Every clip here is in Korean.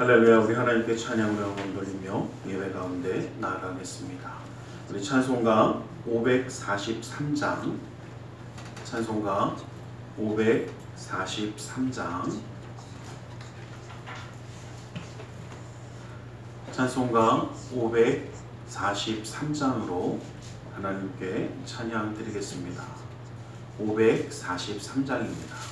할렐루야. 우리 하나님께 찬양을 영광 돌리며 예배 가운데 나아가겠습니다. 우리 찬송가 543장, 찬송가 543장, 찬송가 543장으로 하나님께 찬양 드리겠습니다. 543장입니다.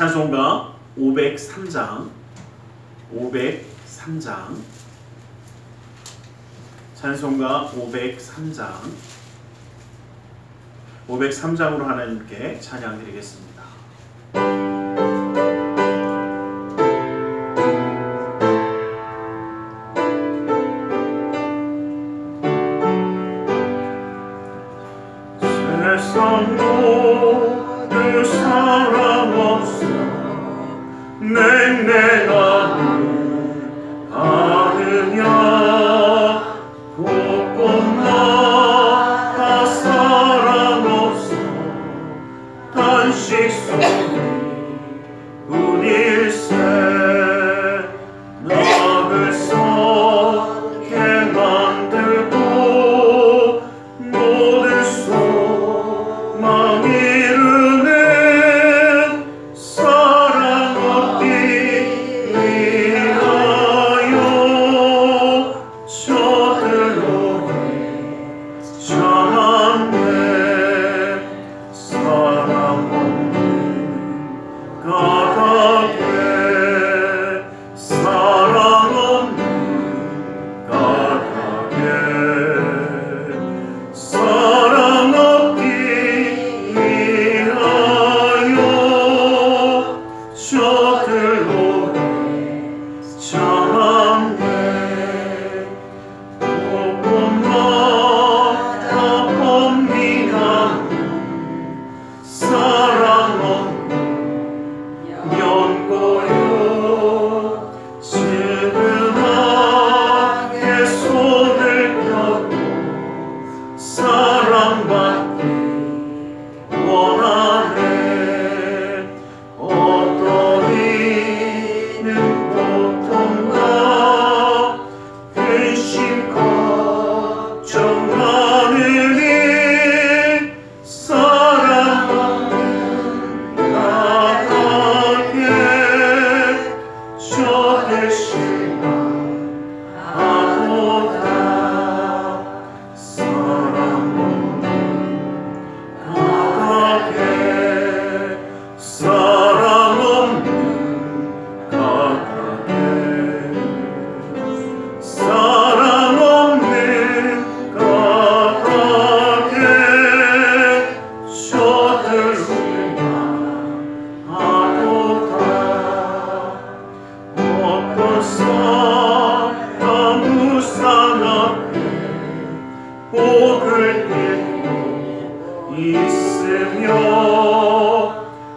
찬송가 503장 503장, 찬송가 503장, 503장으로 하나님께 찬양 드리겠습니다. 세상 모두 사랑 없어 냉랭함을 아느냐 곳곳마다 사랑 없어 단식 소리 뿐일세 낙을 썩게 만들고 모든 소망 이루는 사랑 얻기 위하여 저들로 참았네. 사랑 없는 가깝게 사랑 없는 가깝게 사랑 얻기 위하여 저들로 참았네. 곳곳마다 번민하는 사랑 없는 연고요 지근하게 손을 펴고 사랑받기 원하네. 어떤 이는 고통과 근심 걱정 많으니 사랑하는 가깝게 저 대신 하도다. 사랑 없는 가깝게 사랑 없는 가깝게 사랑 없는 가깝게 저들로 하도다. 어떤 사람 우상 앞에 복을 빌고 있으며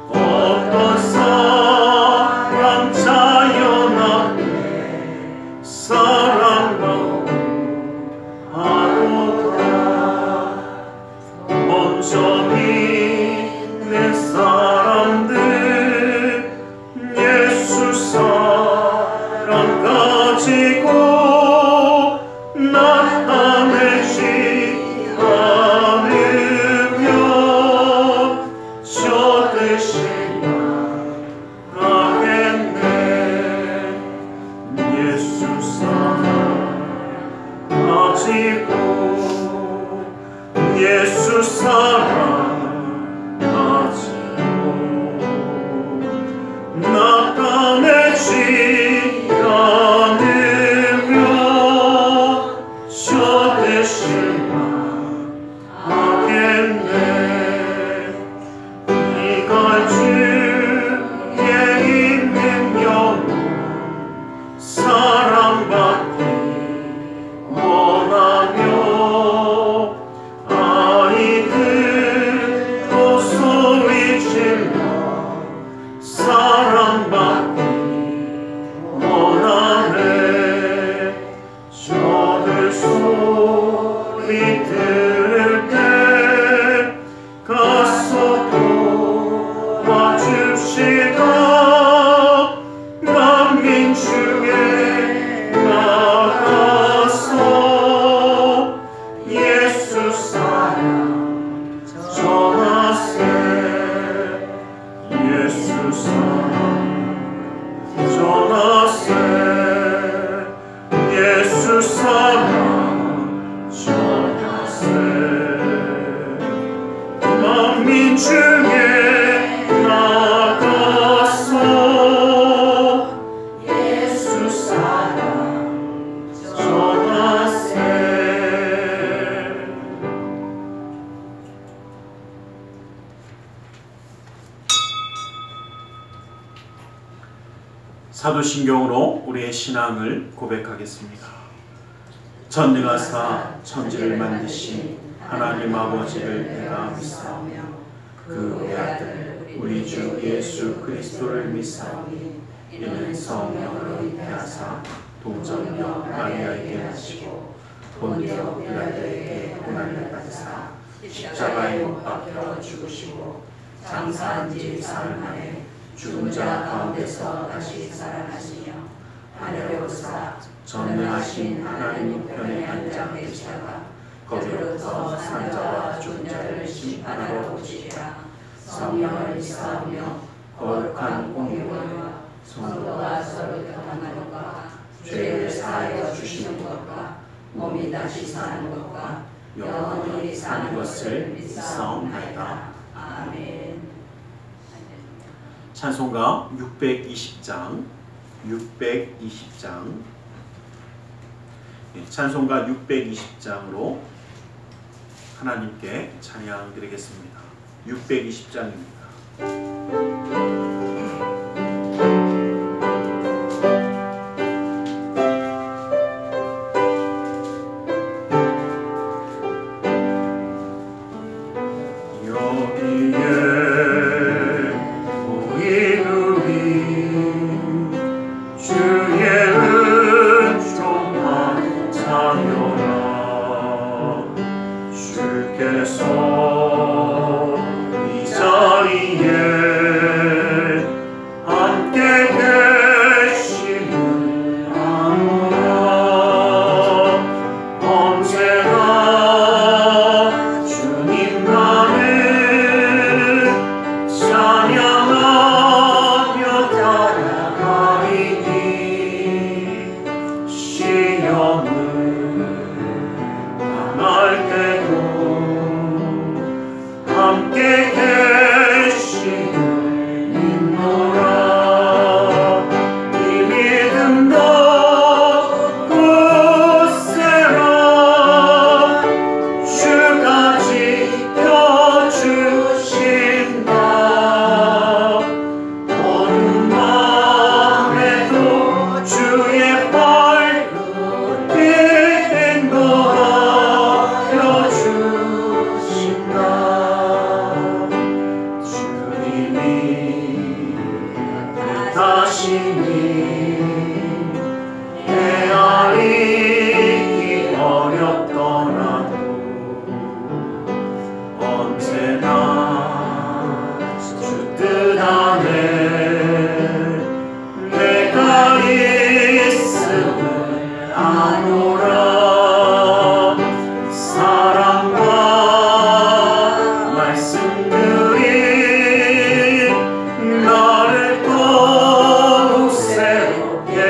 어떤 사람 자연 앞에 사랑하고 하도다. 먼저 믿는 사람들 예수 사랑 가지고 나타내지 않으면 저 대신 나가겠네. 예수 사랑 사도신경으로 우리의 신앙을 고백하겠습니다. 전능하사 천지를 만드신 하나님 아버지를 내가 믿사오며 그 외아들 우리 주 예수 그리스도를 믿사오니 이는 성령으로 잉태하사 동정녀 마리아에게 나시고 본디오 빌라도에게 고난을 받으사 십자가에 못 박혀 죽으시고 장사한 지 사흘 만에 죽은 자 가운데서 다시 살아나시며 하늘에 오르사 전능하신 하나님 우편에 앉아 계시다가 거기로부터 산 자와 죽은 자를 심판하러 오시리라. 성령을 믿사오며 거룩한 공유와 성도가 서로 교통하는 것과 죄를 사하여 주시는 것과 몸이 다시 사는 것과 영원히 사는 것을 믿사옵나이다. 아멘. 찬송가 620장 찬송가 620장으로 하나님께 찬양 드리겠습니다. 620장입니다. 나를 또 새롭게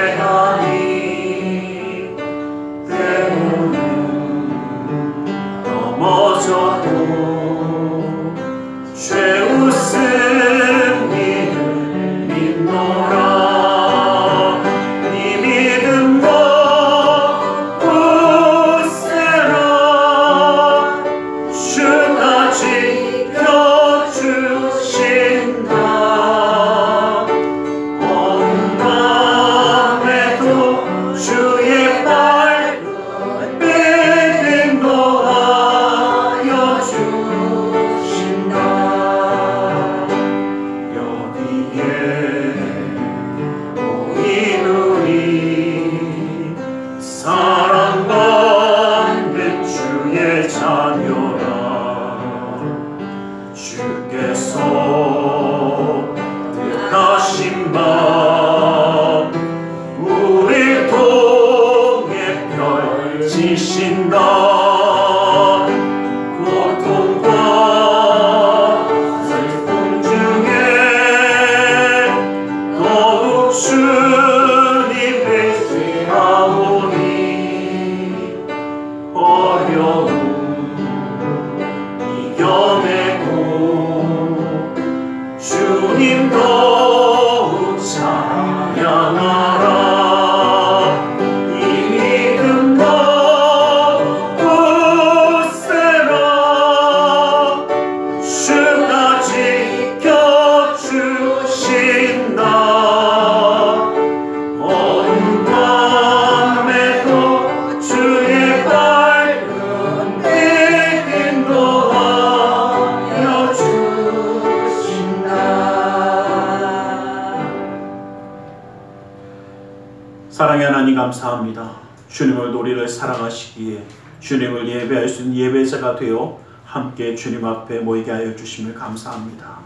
사랑의 하나님 감사합니다. 주님을 우리를 사랑하시기에 주님을 예배할 수 있는 예배자가 되어 함께 주님 앞에 모이게 하여 주심을 감사합니다.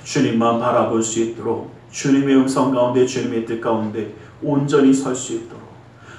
주님만 바라볼 수 있도록 주님의 음성 가운데 주님의 뜻 가운데 온전히 설 수 있도록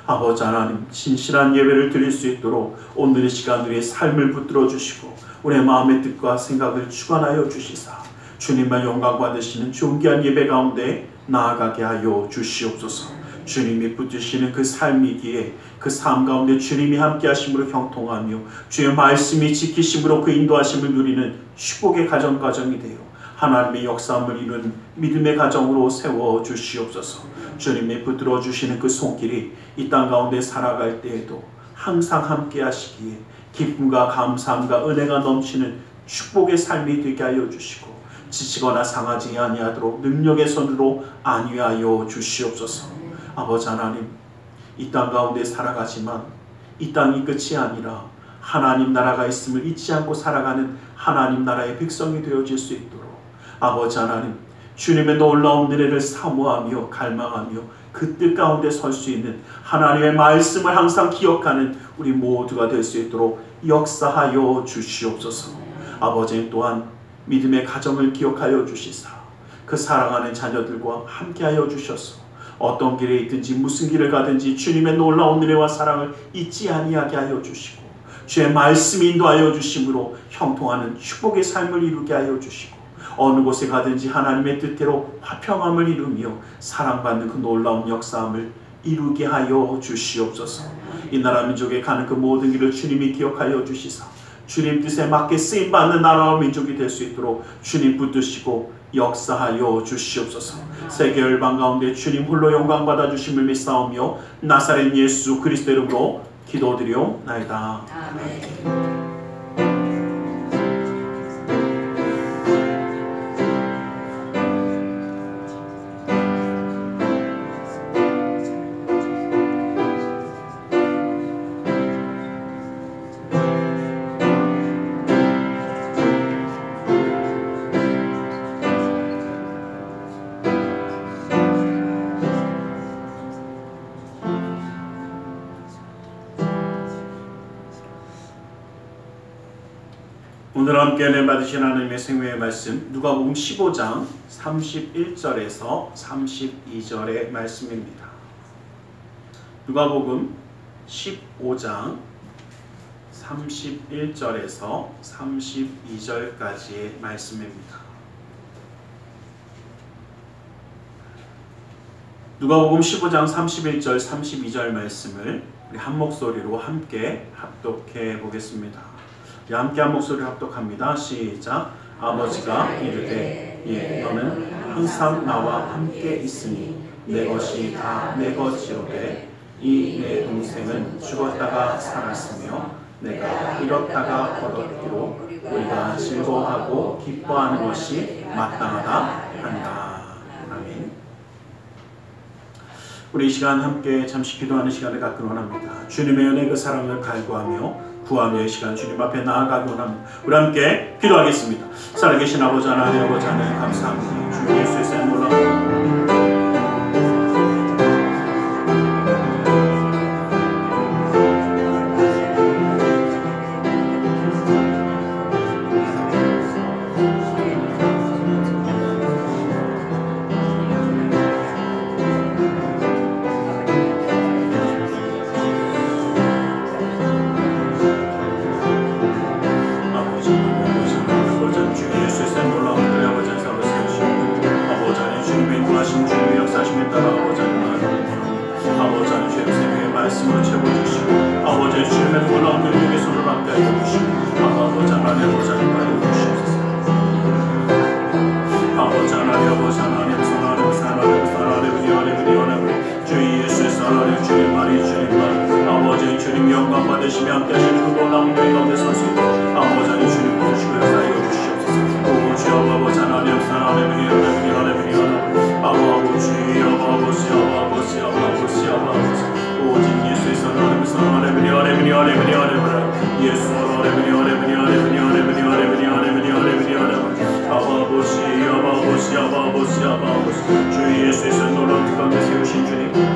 아버지 하나님 진실한 예배를 드릴 수 있도록 오늘 이 시간 우리의 삶을 붙들어 주시고 우리의 마음의 뜻과 생각을 주관하여 주시사 주님만 영광 받으시는 존귀한 예배 가운데 나아가게 하여 주시옵소서. 주님이 붙드시는 그 삶이기에 그 삶 가운데 주님이 함께 하심으로 형통하며 주의 말씀이 지키심으로 그 인도하심을 누리는 축복의 가정 과정이 되어 하나님의 역사함을 이룬 믿음의 가정으로 세워 주시옵소서. 주님이 붙들어 주시는 그 손길이 이 땅 가운데 살아갈 때에도 항상 함께 하시기에 기쁨과 감사함과 은혜가 넘치는 축복의 삶이 되게 하여 주시고 지치거나 상하지 아니하도록 능력의 손으로 안위하여 주시옵소서. 아버지 하나님, 이 땅 가운데 살아가지만 이 땅이 끝이 아니라 하나님 나라가 있음을 잊지 않고 살아가는 하나님 나라의 백성이 되어질 수 있도록 아버지 하나님, 주님의 놀라운 은혜를 사모하며 갈망하며 그 뜻 가운데 설 수 있는 하나님의 말씀을 항상 기억하는 우리 모두가 될 수 있도록 역사하여 주시옵소서. 아버지 또한 믿음의 가정을 기억하여 주시사 그 사랑하는 자녀들과 함께하여 주셔서 어떤 길에 있든지 무슨 길을 가든지 주님의 놀라운 은혜와 사랑을 잊지 아니하게 하여 주시고 주의 말씀이 인도하여 주심으로 형통하는 축복의 삶을 이루게 하여 주시고 어느 곳에 가든지 하나님의 뜻대로 화평함을 이루며 사랑받는 그 놀라운 역사함을 이루게 하여 주시옵소서. 이 나라 민족에 가는 그 모든 길을 주님이 기억하여 주시사 주님 뜻에 맞게 쓰임받는 나라와 민족이 될 수 있도록 주님 붙드시고 역사하여 주시옵소서. 세계 열방 가운데 주님 홀로 영광 받아 주심을 믿사오며 나사렛 예수 그리스도 이름으로 기도드리옵나이다. 아멘. 오늘 함께 은혜 받으신 하나님의 생명의 말씀 누가복음 15장 31절에서 32절의 말씀입니다. 누가복음 15장 31절에서 32절까지의 말씀입니다. 누가복음 15장 31절 32절 말씀을 우리 한 목소리로 함께 합독해 보겠습니다. 함께 한 목소리로 합독합니다. 시작. 아버지가 이르되 예 너는 항상 나와 함께 있으니 내 것이 다 내 것이로되 이 내 동생은 죽었다가 살았으며 내가 잃었다가 얻었기로 우리가 즐거워하고 기뻐하는 것이 마땅하다 한다. 아멘. 우리 이 시간 함께 잠시 기도하는 시간을 갖기 원합니다. 주님의 은혜 그 사랑을 갈구하며 구하며 이 시간 주님 앞에 나아가기 원합니다. 우리 함께 기도하겠습니다. 살아계신 아버지 하나님, 아버지 하나님 감사합니다. 주 예수의 샘 놀라운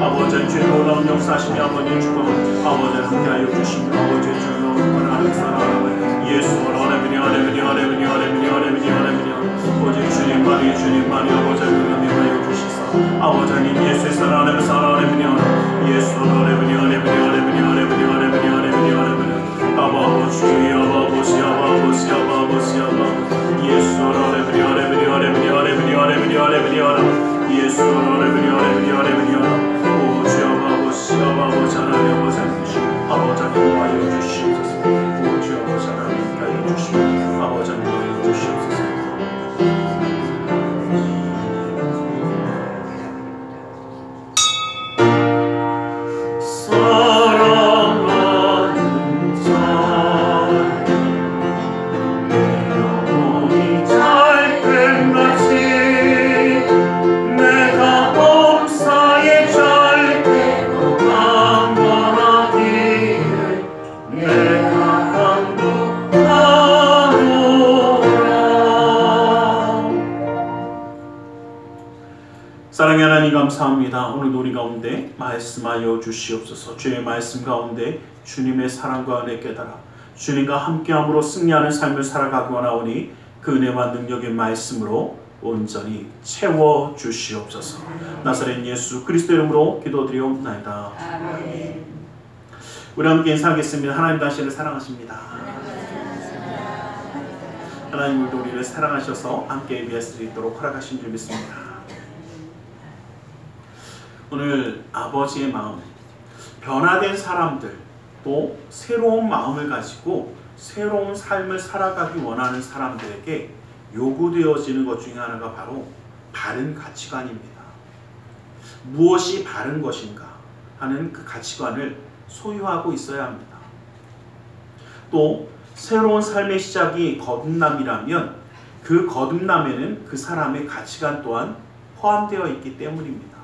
아버지 하나님 주의 놀라운 역사하심이 아버지의 축복 아버지를 함께하여 주시며 아버지의 주여 하나님 사랑하는 예수 하나님이 오직 주님만이 아버지를 능력하여 주시사 아버지님 예수의 사랑하는 예수 아버지 사랑의 하나님 감사합니다. 오늘 우리 가운데 말씀하여 주시옵소서. 주의 말씀 가운데 주님의 사랑과 은혜 깨달아 주님과 함께함으로 승리하는 삶을 살아가기 원하오니 그 은혜와 능력의 말씀으로 온전히 채워 주시옵소서. 나사렛 예수 그리스도 이름으로 기도드리옵나이다. 아멘. 우리 함께 인사하겠습니다. 하나님 당신을 사랑하십니다. 하나님 우리를 사랑하셔서 함께 예배할 수 있도록 허락하신 줄 믿습니다. 오늘 아버지의 마음, 변화된 사람들, 또 새로운 마음을 가지고 새로운 삶을 살아가기 원하는 사람들에게 요구되어지는 것 중에 하나가 바로 바른 가치관입니다. 무엇이 바른 것인가 하는 그 가치관을 소유하고 있어야 합니다. 또 새로운 삶의 시작이 거듭남이라면 그 거듭남에는 그 사람의 가치관 또한 포함되어 있기 때문입니다.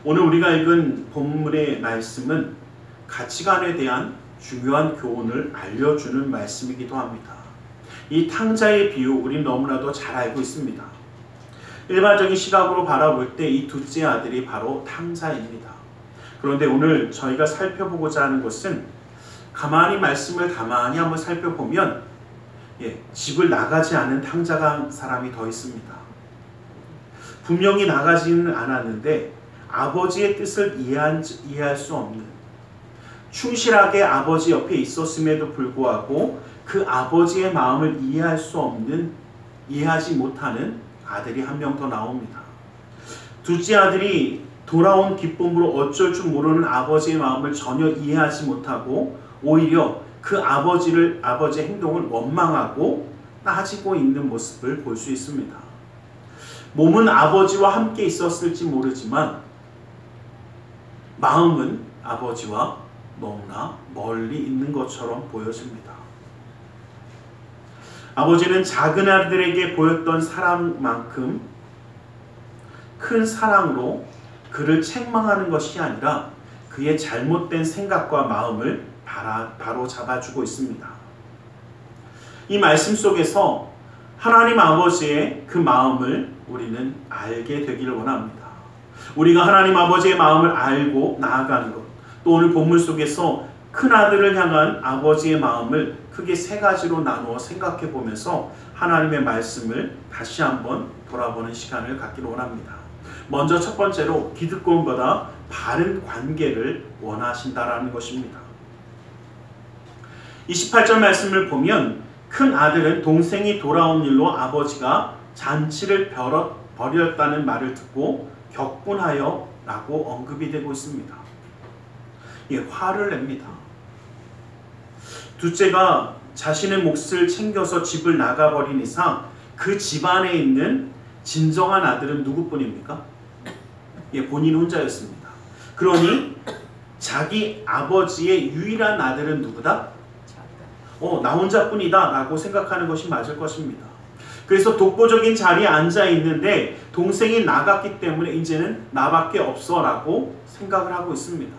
오늘 우리가 읽은 본문의 말씀은 가치관에 대한 중요한 교훈을 알려주는 말씀이기도 합니다. 이 탕자의 비유 우린 너무나도 잘 알고 있습니다. 일반적인 시각으로 바라볼 때 이 둘째 아들이 바로 탕자입니다. 그런데 오늘 저희가 살펴보고자 하는 것은 가만히 말씀을 가만히 한번 살펴보면 집을 나가지 않은 탕자가 한 사람이 더 있습니다. 분명히 나가지는 않았는데 아버지의 뜻을 이해할 수 없는, 충실하게 아버지 옆에 있었음에도 불구하고 그 아버지의 마음을 이해하지 못하는 아들이 한 명 더 나옵니다. 둘째 아들이 돌아온 기쁨으로 어쩔 줄 모르는 아버지의 마음을 전혀 이해하지 못하고 오히려 그 아버지의 행동을 원망하고 따지고 있는 모습을 볼 수 있습니다. 몸은 아버지와 함께 있었을지 모르지만 마음은 아버지와 너무나 멀리 있는 것처럼 보여집니다. 아버지는 작은 아들에게 보였던 사랑만큼 큰 사랑으로 그를 책망하는 것이 아니라 그의 잘못된 생각과 마음을 바로 잡아주고 있습니다. 이 말씀 속에서 하나님 아버지의 그 마음을 우리는 알게 되기를 원합니다. 우리가 하나님 아버지의 마음을 알고 나아가는 것, 또 오늘 본문 속에서 큰 아들을 향한 아버지의 마음을 크게 세 가지로 나누어 생각해 보면서 하나님의 말씀을 다시 한번 돌아보는 시간을 갖기를 원합니다. 먼저 첫 번째로 기득권보다 바른 관계를 원하신다라는 것입니다. 28절 말씀을 보면 큰 아들은 동생이 돌아온 일로 아버지가 잔치를 벌였다는 말을 듣고 격분하여 라고 언급이 되고 있습니다. 화를 냅니다. 둘째가 자신의 몫을 챙겨서 집을 나가버린 이상 그 집안에 있는 진정한 아들은 누구뿐입니까? 본인 혼자였습니다. 그러니 자기 아버지의 유일한 아들은 누구다? 나 혼자뿐이다 라고 생각하는 것이 맞을 것입니다. 그래서 독보적인 자리에 앉아 있는데 동생이 나갔기 때문에 이제는 나밖에 없어 라고 생각을 하고 있습니다.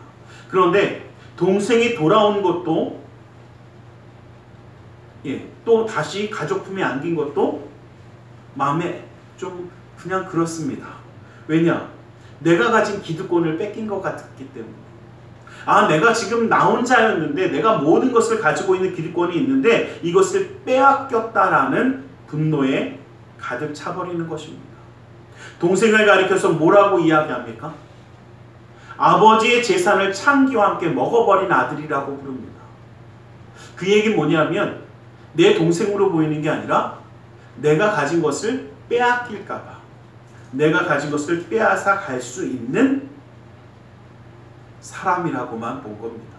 그런데 동생이 돌아온 것도 또 다시 가족 품에 안긴 것도 마음에 좀 그냥 그렇습니다. 왜냐? 내가 가진 기득권을 뺏긴 것 같았기 때문에. 내가 지금 나 혼자였는데 내가 모든 것을 가지고 있는 기득권이 있는데 이것을 빼앗겼다라는 분노에 가득 차버리는 것입니다. 동생을 가리켜서 뭐라고 이야기합니까? 아버지의 재산을 창기와 함께 먹어버린 아들이라고 부릅니다. 그 얘기는 뭐냐면 내 동생으로 보이는 게 아니라 내가 가진 것을 빼앗길까봐, 내가 가진 것을 빼앗아 갈 수 있는 사람이라고만 본 겁니다.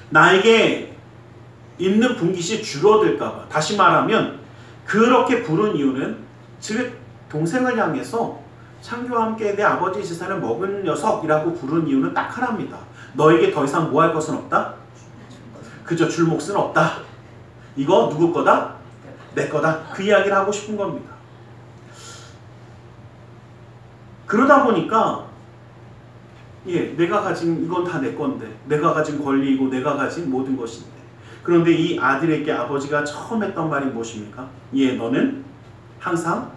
나에게 있는 분깃이 줄어들까봐, 다시 말하면 그렇게 부른 이유는 즉 동생을 향해서 창기와 함께 내 아버지의 재산을 먹은 녀석이라고 부른 이유는 딱 하나입니다. 너에게 더 이상 뭐 할 것은 없다? 그저 줄 몫은 없다. 이거 누구 거다? 내 거다. 그 이야기를 하고 싶은 겁니다. 그러다 보니까 내가 가진 이건 다 내 건데, 내가 가진 권리이고 내가 가진 모든 것인데, 그런데 이 아들에게 아버지가 처음 했던 말이 무엇입니까? 너는 항상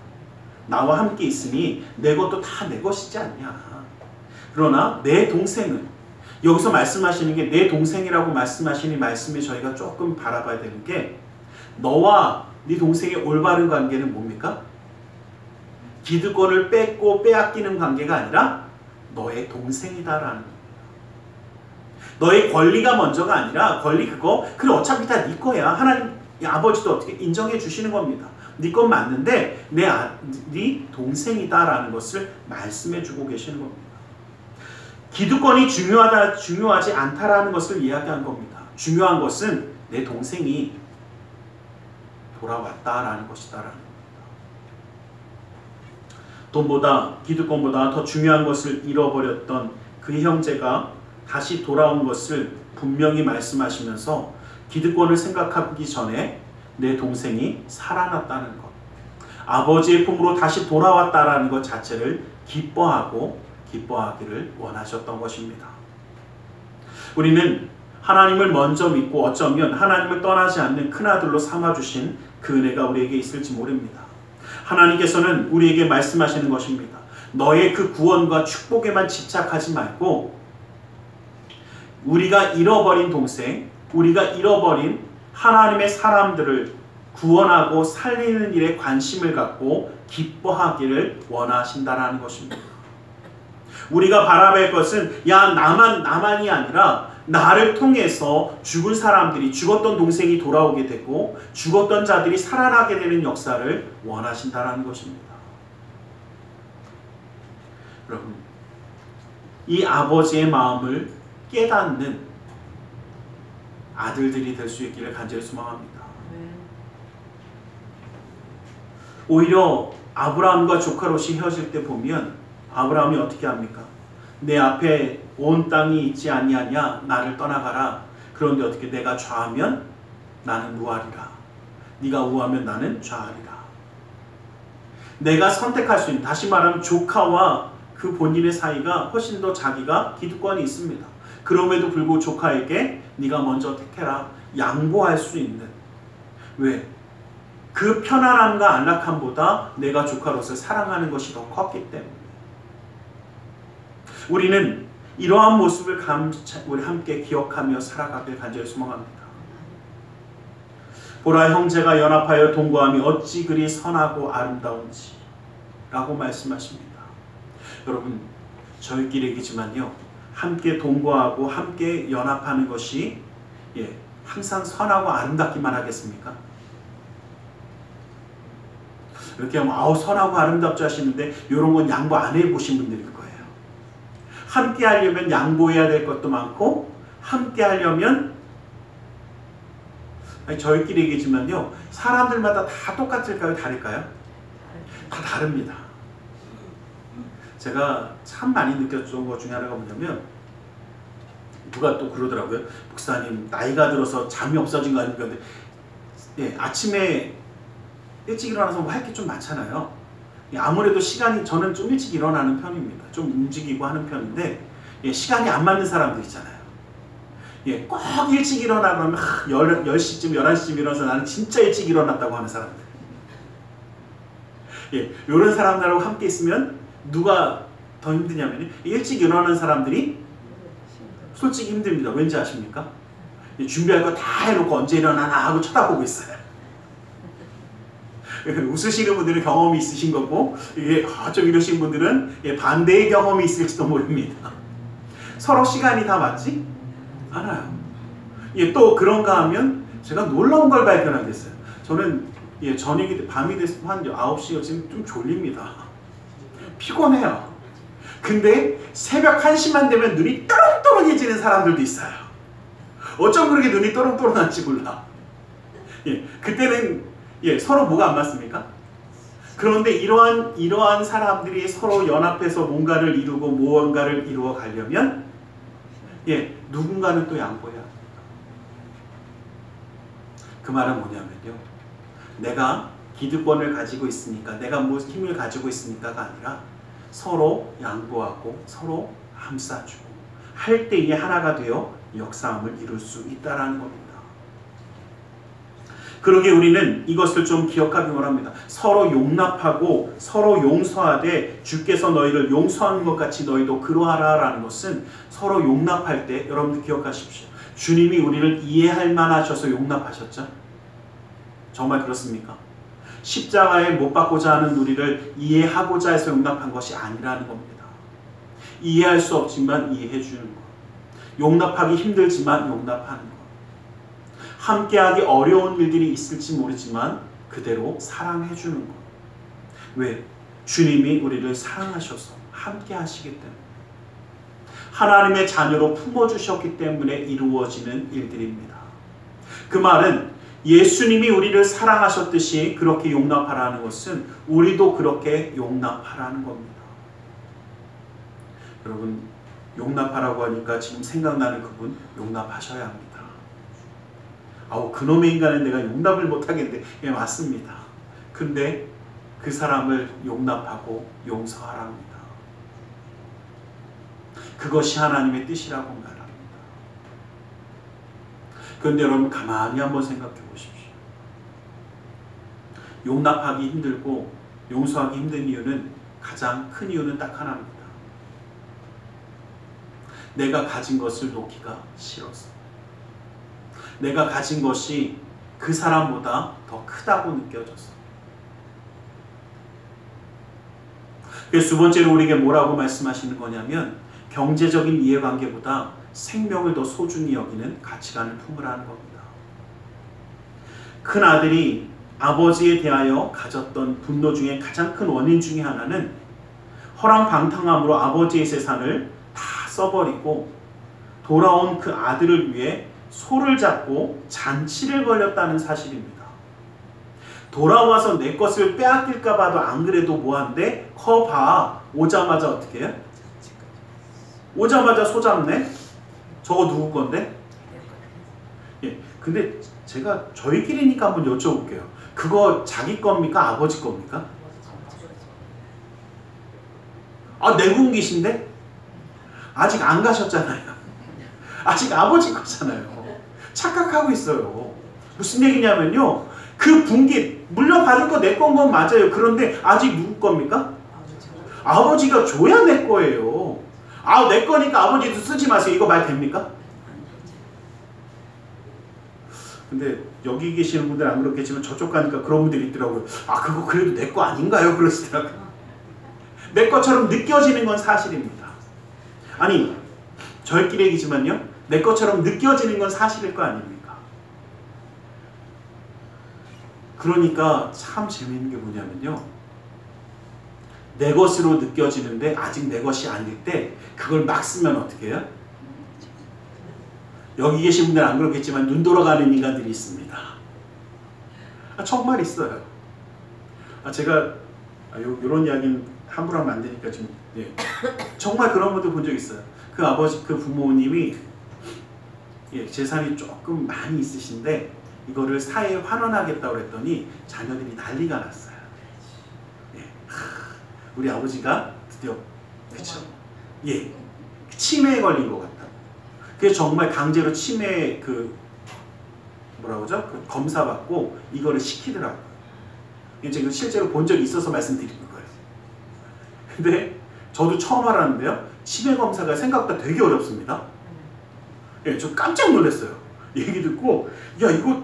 나와 함께 있으니 내 것도 다 내 것이지 않냐. 그러나 내 동생은, 여기서 말씀하시는 게 내 동생이라고 말씀하시는 말씀에 저희가 조금 바라봐야 되는 게, 너와 네 동생의 올바른 관계는 뭡니까? 기득권을 뺏고 빼앗기는 관계가 아니라 너의 동생이다라는 겁니다. 너의 권리가 먼저가 아니라, 권리 그거 그래 어차피 다 네 거야. 하나님 아버지도 어떻게 인정해 주시는 겁니다. 네 건 맞는데 네 동생이다라는 것을 말씀해 주고 계시는 겁니다. 기득권이 중요하지 않다라는 것을 이야기한 겁니다. 중요한 것은 내 동생이 돌아왔다라는 것이다라는 겁니다. 돈보다 기득권보다 더 중요한 것을 잃어버렸던 그 형제가 다시 돌아온 것을 분명히 말씀하시면서 기득권을 생각하기 전에 내 동생이 살아났다는 것, 아버지의 품으로 다시 돌아왔다라는 것 자체를 기뻐하기를 원하셨던 것입니다. 우리는 하나님을 먼저 믿고 어쩌면 하나님을 떠나지 않는 큰아들로 삼아주신 그 은혜가 우리에게 있을지 모릅니다. 하나님께서는 우리에게 말씀하시는 것입니다. 너의 그 구원과 축복에만 집착하지 말고 우리가 잃어버린 동생, 우리가 잃어버린 하나님의 사람들을 구원하고 살리는 일에 관심을 갖고 기뻐하기를 원하신다라는 것입니다. 우리가 바라볼 것은 나만이 아니라 나를 통해서 죽은 사람들이, 죽었던 동생이 돌아오게 되고 죽었던 자들이 살아나게 되는 역사를 원하신다라는 것입니다. 여러분, 이 아버지의 마음을 깨닫는 아들들이 될 수 있기를 간절히 소망합니다. 오히려 아브라함과 조카롯이 헤어질 때 보면 아브라함이 어떻게 합니까? 내 앞에 온 땅이 있지 아니하냐, 나를 떠나가라. 그런데 어떻게 내가 좌하면 나는 우하리라, 네가 우하면 나는 좌하리라. 내가 선택할 수 있는, 다시 말하면 조카와 그 본인의 사이가 훨씬 더 자기가 기득권이 있습니다. 그럼에도 불구하고 조카에게 네가 먼저 택해라, 양보할 수 있는, 왜? 그 편안함과 안락함보다 내가 조카로서 사랑하는 것이 더 컸기 때문에. 우리는 이러한 모습을 우리 함께 기억하며 살아가길 간절히 소망합니다. 보라, 형제가 연합하여 동거함이 어찌 그리 선하고 아름다운지 라고 말씀하십니다. 여러분, 저희끼리 얘기지만요, 함께 동거하고 함께 연합하는 것이 항상 선하고 아름답기만 하겠습니까? 이렇게 하면 선하고 아름답지 하시는데 이런 건 양보 안 해보신 분들일 거예요. 함께 하려면 양보해야 될 것도 많고, 함께 하려면, 저희끼리 얘기지만요, 사람들마다 다 똑같을까요? 다를까요? 다 다릅니다. 제가 참 많이 느꼈던 것 중에 하나가 뭐냐면, 누가 또 그러더라고요. 목사님, 나이가 들어서 잠이 없어진 거 아닙니까? 근데 아침에 일찍 일어나서 뭐 할 게 좀 많잖아요. 아무래도 시간이, 저는 좀 일찍 일어나는 편입니다. 좀 움직이고 하는 편인데, 시간이 안 맞는 사람들 있잖아요. 꼭 일찍 일어나 그러면 10시쯤 11시쯤 일어나서 나는 진짜 일찍 일어났다고 하는 사람들. 예, 이런 사람들하고 함께 있으면 누가 더 힘드냐면 일찍 일어나는 사람들이 솔직히 힘듭니다. 왠지 아십니까? 예, 준비할 거 다 해놓고 언제 일어나나 하고 쳐다보고 있어요. 웃으시는 분들은 경험이 있으신 거고, 이게 좀 이러신 분들은 예, 반대의 경험이 있을지도 모릅니다. 서로 시간이 다 맞지 않아요. 예, 또 그런가 하면 제가 놀라운 걸 발견하게 됐어요. 저는 예, 저녁이 밤이 됐으면 한 9시 지금 좀 졸립니다. 피곤해요. 근데 새벽 1시만 되면 눈이 또롱또롱해지는 사람들도 있어요. 어쩜 그렇게 눈이 또롱또롱한지 몰라. 예, 그때는 예, 서로 뭐가 안 맞습니까? 그런데 이러한 사람들이 서로 연합해서 뭔가를 이루고 무언가를 이루어 가려면 예, 누군가는 또 양보해야 합니다. 그 말은 뭐냐면요, 내가 기득권을 가지고 있으니까, 내가 무슨 힘을 가지고 있으니까가 아니라 서로 양보하고 서로 함싸주고 할 때에 하나가 되어 역사함을 이룰 수 있다는 겁니다. 그러게 우리는 이것을 좀 기억하기 원합니다. 서로 용납하고 서로 용서하되 주께서 너희를 용서하는 것 같이 너희도 그러하라 라는 것은 서로 용납할 때, 여러분들 기억하십시오. 주님이 우리를 이해할 만하셔서 용납하셨죠? 정말 그렇습니까? 십자가에 못 박고자 하는 우리를 이해하고자 해서 용납한 것이 아니라는 겁니다. 이해할 수 없지만 이해해 주는 것. 용납하기 힘들지만 용납하는 것. 함께하기 어려운 일들이 있을지 모르지만 그대로 사랑해 주는 것. 왜? 주님이 우리를 사랑하셔서 함께 하시기 때문에, 하나님의 자녀로 품어주셨기 때문에 이루어지는 일들입니다. 그 말은 예수님이 우리를 사랑하셨듯이 그렇게 용납하라는 것은 우리도 그렇게 용납하라는 겁니다. 여러분, 용납하라고 하니까 지금 생각나는 그분 용납하셔야 합니다. 아우, 그놈의 인간은 내가 용납을 못하겠는데, 예, 맞습니다. 근데 그 사람을 용납하고 용서하랍니다. 그것이 하나님의 뜻이라고 말합니다. 그런데 여러분, 가만히 한번 생각해 보십시오. 용납하기 힘들고 용서하기 힘든 이유는, 가장 큰 이유는 딱 하나입니다. 내가 가진 것을 놓기가 싫어서. 내가 가진 것이 그 사람보다 더 크다고 느껴져서. 그래서 두 번째로 우리에게 뭐라고 말씀하시는 거냐면, 경제적인 이해관계보다 생명을 더 소중히 여기는 가치관을 품으라는 겁니다. 큰 아들이 아버지에 대하여 가졌던 분노 중에 가장 큰 원인 중에 하나는 허랑방탕함으로 아버지의 재산을 다 써버리고 돌아온 그 아들을 위해 소를 잡고 잔치를 벌였다는 사실입니다. 돌아와서 내 것을 빼앗길까 봐도 안 그래도 뭐한데, 커봐. 오자마자 어떻게 해요? 오자마자 소 잡네? 저거 누구 건데? 예, 근데 제가 저희끼리니까 한번 여쭤볼게요. 그거 자기 겁니까? 아버지 겁니까? 아, 내분기신데? 아직 안 가셨잖아요. 아직 아버지 거잖아요. 착각하고 있어요. 무슨 얘기냐면요, 그 분기 물려받을 거 내 건 맞아요. 그런데 아직 누구 겁니까? 아버지가 줘야 내 거예요. 아, 내 거니까 아버지도 쓰지 마세요. 이거 말 됩니까? 근데 여기 계시는 분들은 안 그렇겠지만 저쪽 가니까 그런 분들이 있더라고요. 아, 그거 그래도 내 거 아닌가요? 그러시더라고요. 내 것처럼 느껴지는 건 사실입니다. 아니, 저희끼리 얘기지만요, 내 것처럼 느껴지는 건 사실일 거 아닙니까? 그러니까 참 재미있는 게 뭐냐면요, 내 것으로 느껴지는데 아직 내 것이 아닐 때 그걸 막 쓰면 어떻게 해요? 여기 계신 분들은 안 그렇겠지만 눈 돌아가는 인간들이 있습니다. 아, 정말 있어요. 제가 이런 이야기는 함부로 하면 안 되니까 좀, 예. 정말 그런 분들 본 적 있어요. 그 아버지, 그 부모님이 예, 재산이 조금 많이 있으신데 이거를 사회에 환원하겠다고 했더니 자녀들이 난리가 났어요. 예. 우리 아버지가 드디어, 그쵸? 예, 치매에 걸린 것 같다. 그게 정말 강제로 치매 그 뭐라고 하죠? 그 검사 받고 이거를 시키더라고요. 제가 실제로 본 적이 있어서 말씀드리는 거예요. 근데 저도 처음 알았는데요. 치매 검사가 생각보다 되게 어렵습니다. 예, 저 깜짝 놀랐어요. 얘기 듣고 야 이거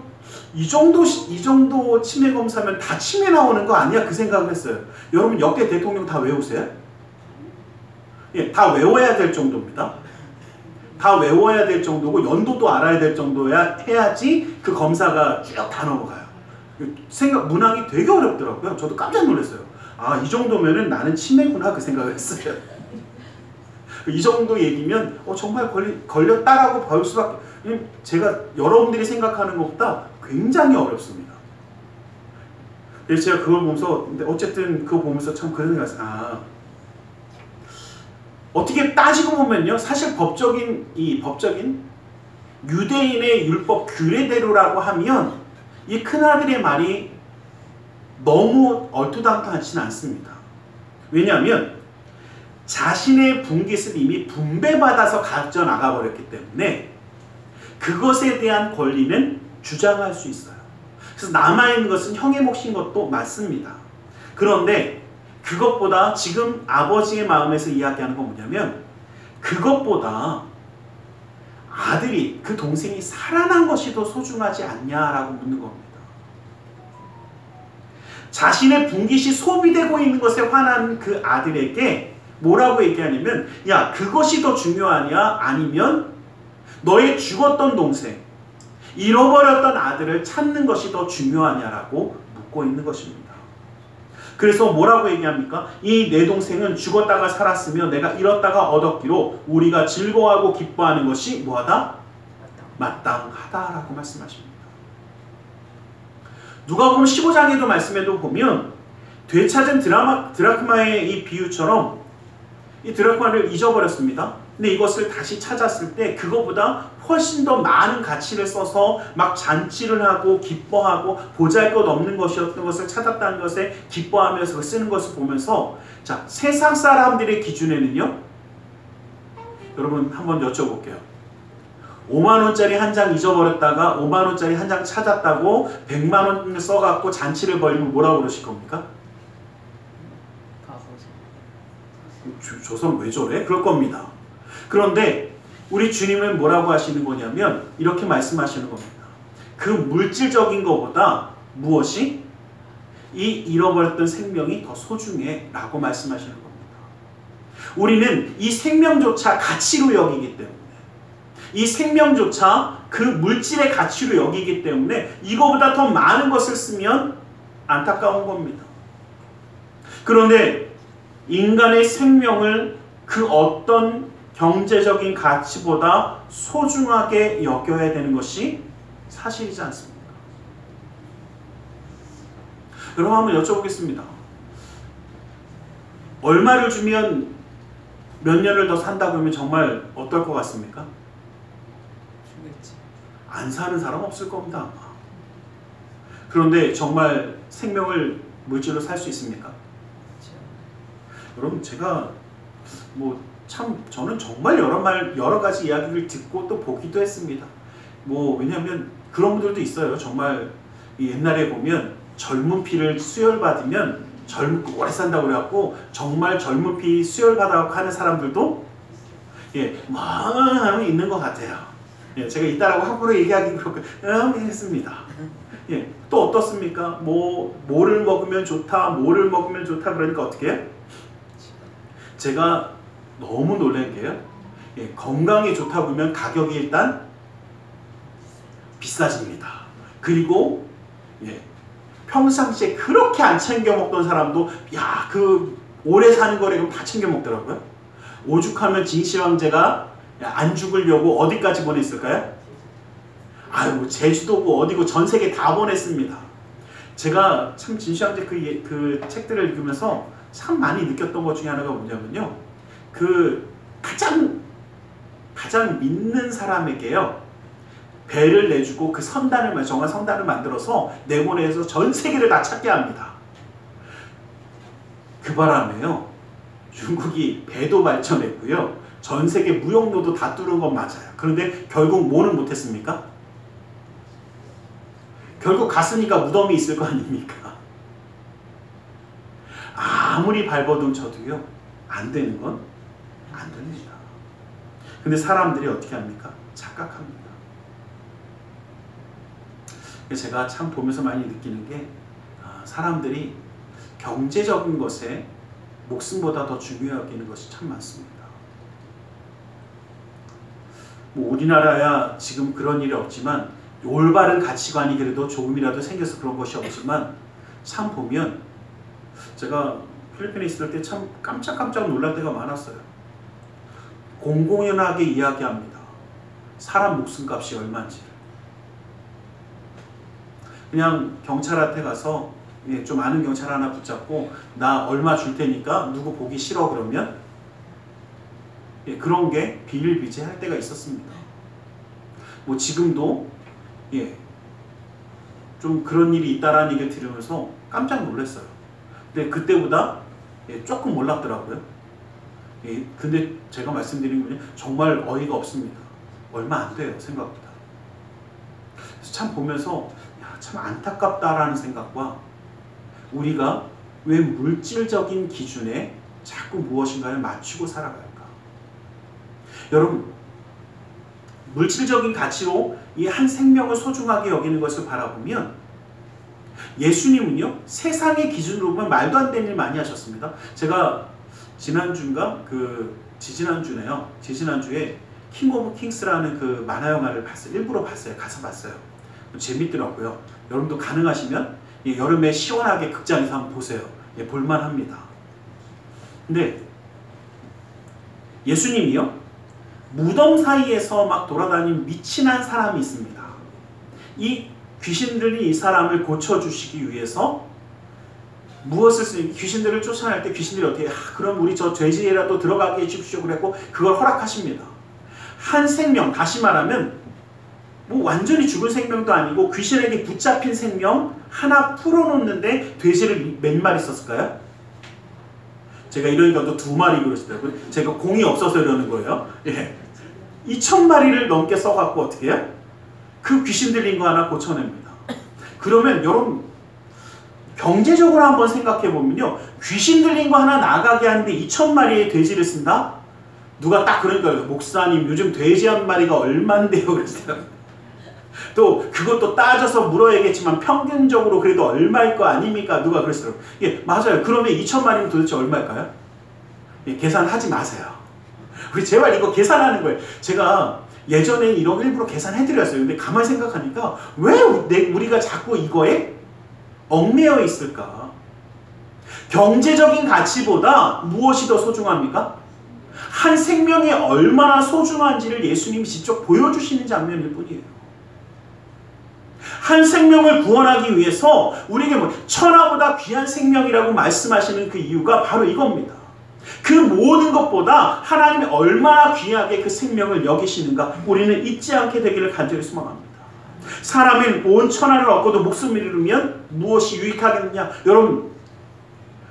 이 정도 치매 검사면 다 치매 나오는 거 아니야? 그 생각을 했어요. 여러분 역대 대통령 다 외우세요? 예, 다 외워야 될 정도입니다. 다 외워야 될 정도고 연도도 알아야 될 정도야 해야지 그 검사가 쭉 다 넘어가요. 문항이 되게 어렵더라고요. 저도 깜짝 놀랐어요. 아, 이 정도면은 나는 치매구나 그 생각을 했어요. 이 정도 얘기면 정말 걸렸다라고 볼 수밖에. 제가 여러분들이 생각하는 것보다 굉장히 어렵습니다. 그래서 제가 그걸 보면서 근데 어쨌든 그거 보면서 참 그런 생각을 했어요. 어떻게 따지고 보면요, 사실 법적인 유대인의 율법 규례대로라고 하면 이 큰아들의 말이 너무 얼토당토하지는 않습니다. 왜냐하면 자신의 분깃을 이미 분배받아서 가져 나가버렸기 때문에 그것에 대한 권리는 주장할 수 있어요. 그래서 남아있는 것은 형의 몫인 것도 맞습니다. 그런데 그것보다 지금 아버지의 마음에서 이야기하는 건 뭐냐면 그것보다 아들이 그 동생이 살아난 것이 더 소중하지 않냐라고 묻는 겁니다. 자신의 분깃이 소비되고 있는 것에 화난 그 아들에게 뭐라고 얘기하냐면 야 그것이 더 중요하냐 아니면 너의 죽었던 동생 잃어버렸던 아들을 찾는 것이 더 중요하냐라고 묻고 있는 것입니다. 그래서 뭐라고 얘기합니까? 이 내 동생은 죽었다가 살았으며 내가 잃었다가 얻었기로 우리가 즐거워하고 기뻐하는 것이 뭐하다? 마땅하다라고 말씀하십니다. 누가복음 15장에도 말씀에도 보면 되찾은 드라크마의 이 비유처럼 이 드라크마를 잊어버렸습니다. 근데 이것을 다시 찾았을 때 그거보다 훨씬 더 많은 가치를 써서 막 잔치를 하고 기뻐하고 보잘것없는 것이었던 것을 찾았다는 것에 기뻐하면서 쓰는 것을 보면서 자 세상 사람들의 기준에는요 여러분 한번 여쭤볼게요. 5만원짜리 한 장 잊어버렸다가 5만원짜리 한 장 찾았다고 100만원을 써갖고 잔치를 벌이면 뭐라고 그러실 겁니까? 저 사람 왜 저래? 그럴 겁니다. 그런데 우리 주님은 뭐라고 하시는 거냐면 이렇게 말씀하시는 겁니다. 그 물질적인 것보다 무엇이? 이 잃어버렸던 생명이 더 소중해 라고 말씀하시는 겁니다. 우리는 이 생명조차 가치로 여기기 때문에 이 생명조차 그 물질의 가치로 여기기 때문에 이거보다 더 많은 것을 쓰면 안타까운 겁니다. 그런데 인간의 생명을 그 어떤 경제적인 가치보다 소중하게 여겨야 되는 것이 사실이지 않습니까? 여러분 한번 여쭤보겠습니다. 얼마를 주면 몇 년을 더 산다고 하면 정말 어떨 것 같습니까? 안 사는 사람 없을 겁니다. 아마. 그런데 정말 생명을 물질로 살 수 있습니까? 여러분 제가 저는 정말 여러 가지 이야기를 듣고 또 보기도 했습니다. 왜냐하면 그런 분들도 있어요. 정말 옛날에 보면 젊은 피를 수혈받으면 오래 산다고 그래갖고 정말 젊은 피 수혈받아갖고 하는 사람들도 있는 것 같아요. 제가 이따라고 함부로 얘기하기 그렇게 했습니다. 또 어떻습니까? 뭐를 먹으면 좋다, 뭐를 먹으면 좋다 그러니까 어떻게 해요? 제가 너무 놀란 게요. 건강에 좋다고 하면 가격이 일단 비싸집니다. 그리고 평상시에 그렇게 안 챙겨 먹던 사람도 그 오래 사는 거래 그럼 다 챙겨 먹더라고요. 오죽하면 진시황제가 안 죽으려고 어디까지 보냈을까요? 제주도고 어디고 전 세계 다 보냈습니다. 제가 참 진시황제 그 책들을 읽으면서 참 많이 느꼈던 것 중에 하나가 뭐냐면요. 가장 믿는 사람에게요. 배를 내주고 그 정한 선단을 만들어서 내보내서 전 세계를 다 찾게 합니다. 그 바람에요. 중국이 배도 발전했고요. 전 세계 무역로도 다 뚫은 건 맞아요. 그런데 결국 뭐는 못했습니까? 결국 갔으니까 무덤이 있을 거 아닙니까? 아무리 발버둥 쳐도요, 안 되는 건 안 됩니다. 근데 사람들이 어떻게 합니까? 착각합니다. 제가 참 보면서 많이 느끼는 게, 사람들이 경제적인 것에 목숨보다 더 중요하게 여기는 것이 참 많습니다. 뭐 우리나라야 지금 그런 일이 없지만, 올바른 가치관이 그래도 조금이라도 생겨서 그런 것이 없지만, 참 보면 제가 필리핀에 있을 때 참 깜짝깜짝 놀랄 때가 많았어요. 공공연하게 이야기합니다. 사람 목숨값이 얼마인지를. 그냥 경찰한테 가서 좀 아는 경찰 하나 붙잡고 나 얼마 줄 테니까 누구 보기 싫어 그러면 그런 게 비일비재할 때가 있었습니다. 뭐 지금도 좀 그런 일이 있다라는 얘기를 들으면서 깜짝 놀랐어요. 근데 그때보다 조금 몰랐더라고요. 근데 제가 말씀드린 건 정말 어이가 없습니다. 얼마 안 돼요, 생각보다. 그래서 참 보면서 참 안타깝다라는 생각과, 우리가 왜 물질적인 기준에 자꾸 무엇인가를 맞추고 살아갈까? 여러분, 물질적인 가치로 이 한 생명을 소중하게 여기는 것을 바라보면, 예수님은요, 세상의 기준으로 보면 말도 안 되는 일 많이 하셨습니다. 제가 지난주인가? 지지난주네요. 지지난주에 킹 오브 킹스라는 그 만화 영화를 봤어요. 일부러 봤어요. 가서 봤어요. 재밌더라고요. 여러분도 가능하시면 여름에 시원하게 극장에서 한번 보세요. 볼만합니다. 근데 예수님이요, 무덤 사이에서 막 돌아다니는 미친 한 사람이 있습니다. 이 귀신들이 이 사람을 고쳐주시기 위해서 무엇을 귀신들을 쫓아낼 때 귀신들이 어떻게 그럼 우리 저 돼지라도 들어가게 해주십시오 그랬고 그걸 허락하십니다. 한 생명, 다시 말하면 뭐 완전히 죽은 생명도 아니고 귀신에게 붙잡힌 생명 하나 풀어놓는데 돼지를 몇 마리 썼을까요? 제가 이러니까 또 2마리 그러시더라고요. 제가 공이 없어서 이러는 거예요. 2,000마리를 넘게 써갖고 어떻게 해요? 그 귀신 들린 거 하나 고쳐냅니다. 그러면 여러분, 경제적으로 한번 생각해 보면요, 귀신 들린 거 하나 나가게 하는데 2,000마리의 돼지를 쓴다? 누가 딱 그러니까, 목사님 요즘 돼지 한 마리가 얼만데요? 그러시더라고요. 또 그것도 따져서 물어야겠지만 평균적으로 그래도 얼마일 거 아닙니까? 누가 그러시더라고요. 맞아요. 그러면 2,000마리면 도대체 얼마일까요? 계산하지 마세요. 우리 제발 이거 계산하는 거예요. 제가 예전에 이런 거 일부러 계산해드렸어요. 근데 가만히 생각하니까 왜 우리가 자꾸 이거에 얽매여 있을까? 경제적인 가치보다 무엇이 더 소중합니까? 한 생명이 얼마나 소중한지를 예수님이 직접 보여주시는 장면일 뿐이에요. 한 생명을 구원하기 위해서 우리에게 천하보다 귀한 생명이라고 말씀하시는 그 이유가 바로 이겁니다. 그 모든 것보다 하나님이 얼마나 귀하게 그 생명을 여기시는가 우리는 잊지 않게 되기를 간절히 소망합니다. 사람이 온 천하를 얻고도 목숨을 잃으면 무엇이 유익하겠느냐? 여러분,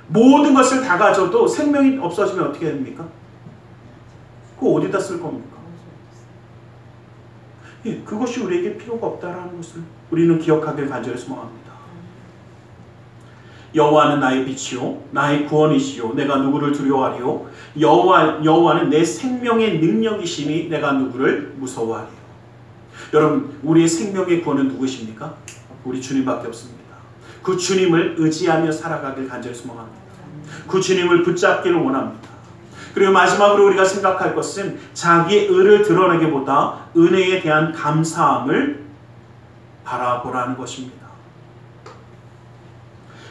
모든 것을 다 가져도 생명이 없어지면 어떻게 됩니까? 그거 어디다 쓸 겁니까? 그것이 우리에게 필요가 없다라는 것을 우리는 기억하길 간절히 소망합니다. 여호와는 나의 빛이요 나의 구원이시요 내가 누구를 두려워하리요? 여호와는 내 생명의 능력이시니 내가 누구를 무서워하리요? 여러분, 우리의 생명의 구원은 누구십니까? 우리 주님밖에 없습니다. 그 주님을 의지하며 살아가길 간절히 소망합니다. 그 주님을 붙잡기를 원합니다. 그리고 마지막으로 우리가 생각할 것은 자기의 의를 드러내기보다 은혜에 대한 감사함을 바라보라는 것입니다.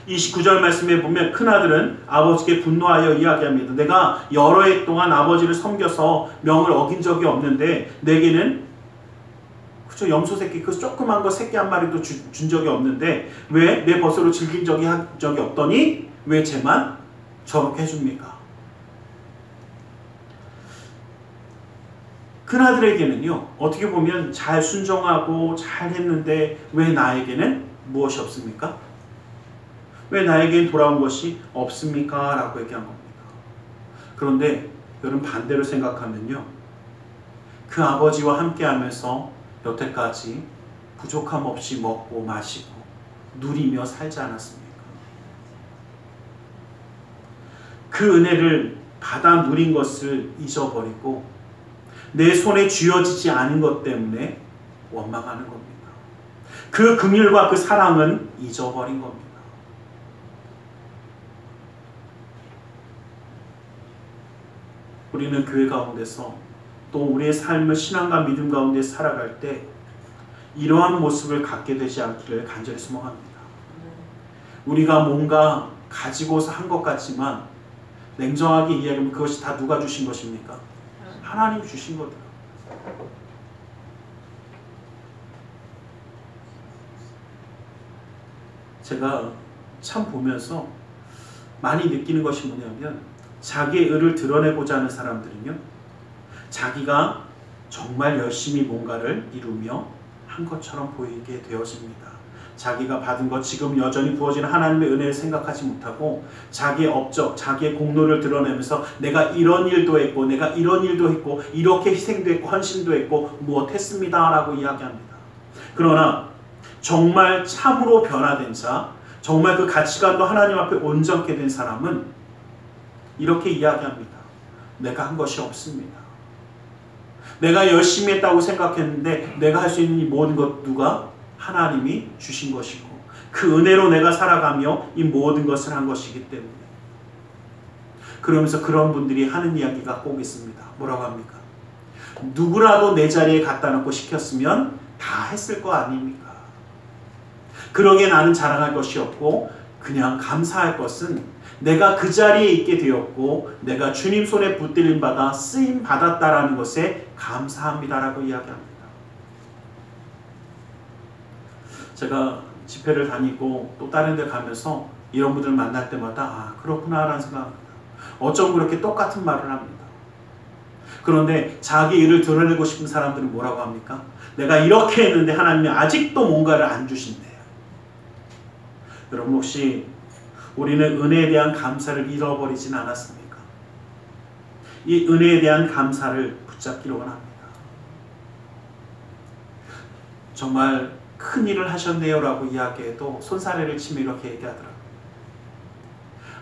29절 말씀에 보면 큰아들은 아버지께 분노하여 이야기합니다. 내가 여러 해 동안 아버지를 섬겨서 명을 어긴 적이 없는데 내게는 그쵸, 염소 새끼 그 조그만 거 새끼 한 마리도 준 적이 없는데 왜 내 벗으로 즐긴 적이 없더니 왜 쟤만 저렇게 해줍니까? 큰아들에게는요, 어떻게 보면 잘 순종하고 잘 했는데 왜 나에게는 무엇이 없습니까? 왜 나에겐 돌아온 것이 없습니까? 라고 얘기한 겁니다. 그런데 여러분, 반대로 생각하면요, 그 아버지와 함께 하면서 여태까지 부족함 없이 먹고 마시고 누리며 살지 않았습니까? 그 은혜를 받아 누린 것을 잊어버리고 내 손에 쥐어지지 않은 것 때문에 원망하는 겁니다. 그 긍휼과 그 사랑은 잊어버린 겁니다. 우리는 교회 가운데서 또 우리의 삶을 신앙과 믿음 가운데 살아갈 때 이러한 모습을 갖게 되지 않기를 간절히 소망합니다. 우리가 뭔가 가지고서 한 것 같지만 냉정하게 이야기하면 그것이 다 누가 주신 것입니까? 하나님 주신 거더라고요. 제가 참 보면서 많이 느끼는 것이 뭐냐면 자기의 의를 드러내고자 하는 사람들은요, 자기가 정말 열심히 뭔가를 이루며 한 것처럼 보이게 되어집니다. 자기가 받은 것, 지금 여전히 부어지는 하나님의 은혜를 생각하지 못하고 자기의 업적, 자기의 공로를 드러내면서 내가 이런 일도 했고 내가 이런 일도 했고 이렇게 희생도 했고 헌신도 했고 무엇했습니다 라고 이야기합니다. 그러나 정말 참으로 변화된 자, 정말 그 가치관도 하나님 앞에 온전케 된 사람은 이렇게 이야기합니다. 내가 한 것이 없습니다. 내가 열심히 했다고 생각했는데 내가 할 수 있는 이 모든 것 누가? 하나님이 주신 것이고 그 은혜로 내가 살아가며 이 모든 것을 한 것이기 때문에. 그러면서 그런 분들이 하는 이야기가 꼭 있습니다. 뭐라고 합니까? 누구라도 내 자리에 갖다 놓고 시켰으면 다 했을 거 아닙니까? 그러기에 나는 자랑할 것이 없고 그냥 감사할 것은 내가 그 자리에 있게 되었고 내가 주님 손에 붙들림 받아 쓰임 받았다라는 것에 감사합니다라고 이야기합니다. 제가 집회를 다니고 또 다른 데 가면서 이런 분들 만날 때마다 아 그렇구나 라는 생각합니다. 어쩜 그렇게 똑같은 말을 합니다. 그런데 자기 일을 드러내고 싶은 사람들은 뭐라고 합니까? 내가 이렇게 했는데 하나님이 아직도 뭔가를 안 주신대요. 여러분 혹시 우리는 은혜에 대한 감사를 잃어버리진 않았습니까? 이 은혜에 대한 감사를 붙잡기로 합니다. 정말 큰 일을 하셨네요 라고 이야기해도 손사래를 치며 이렇게 얘기하더라고요.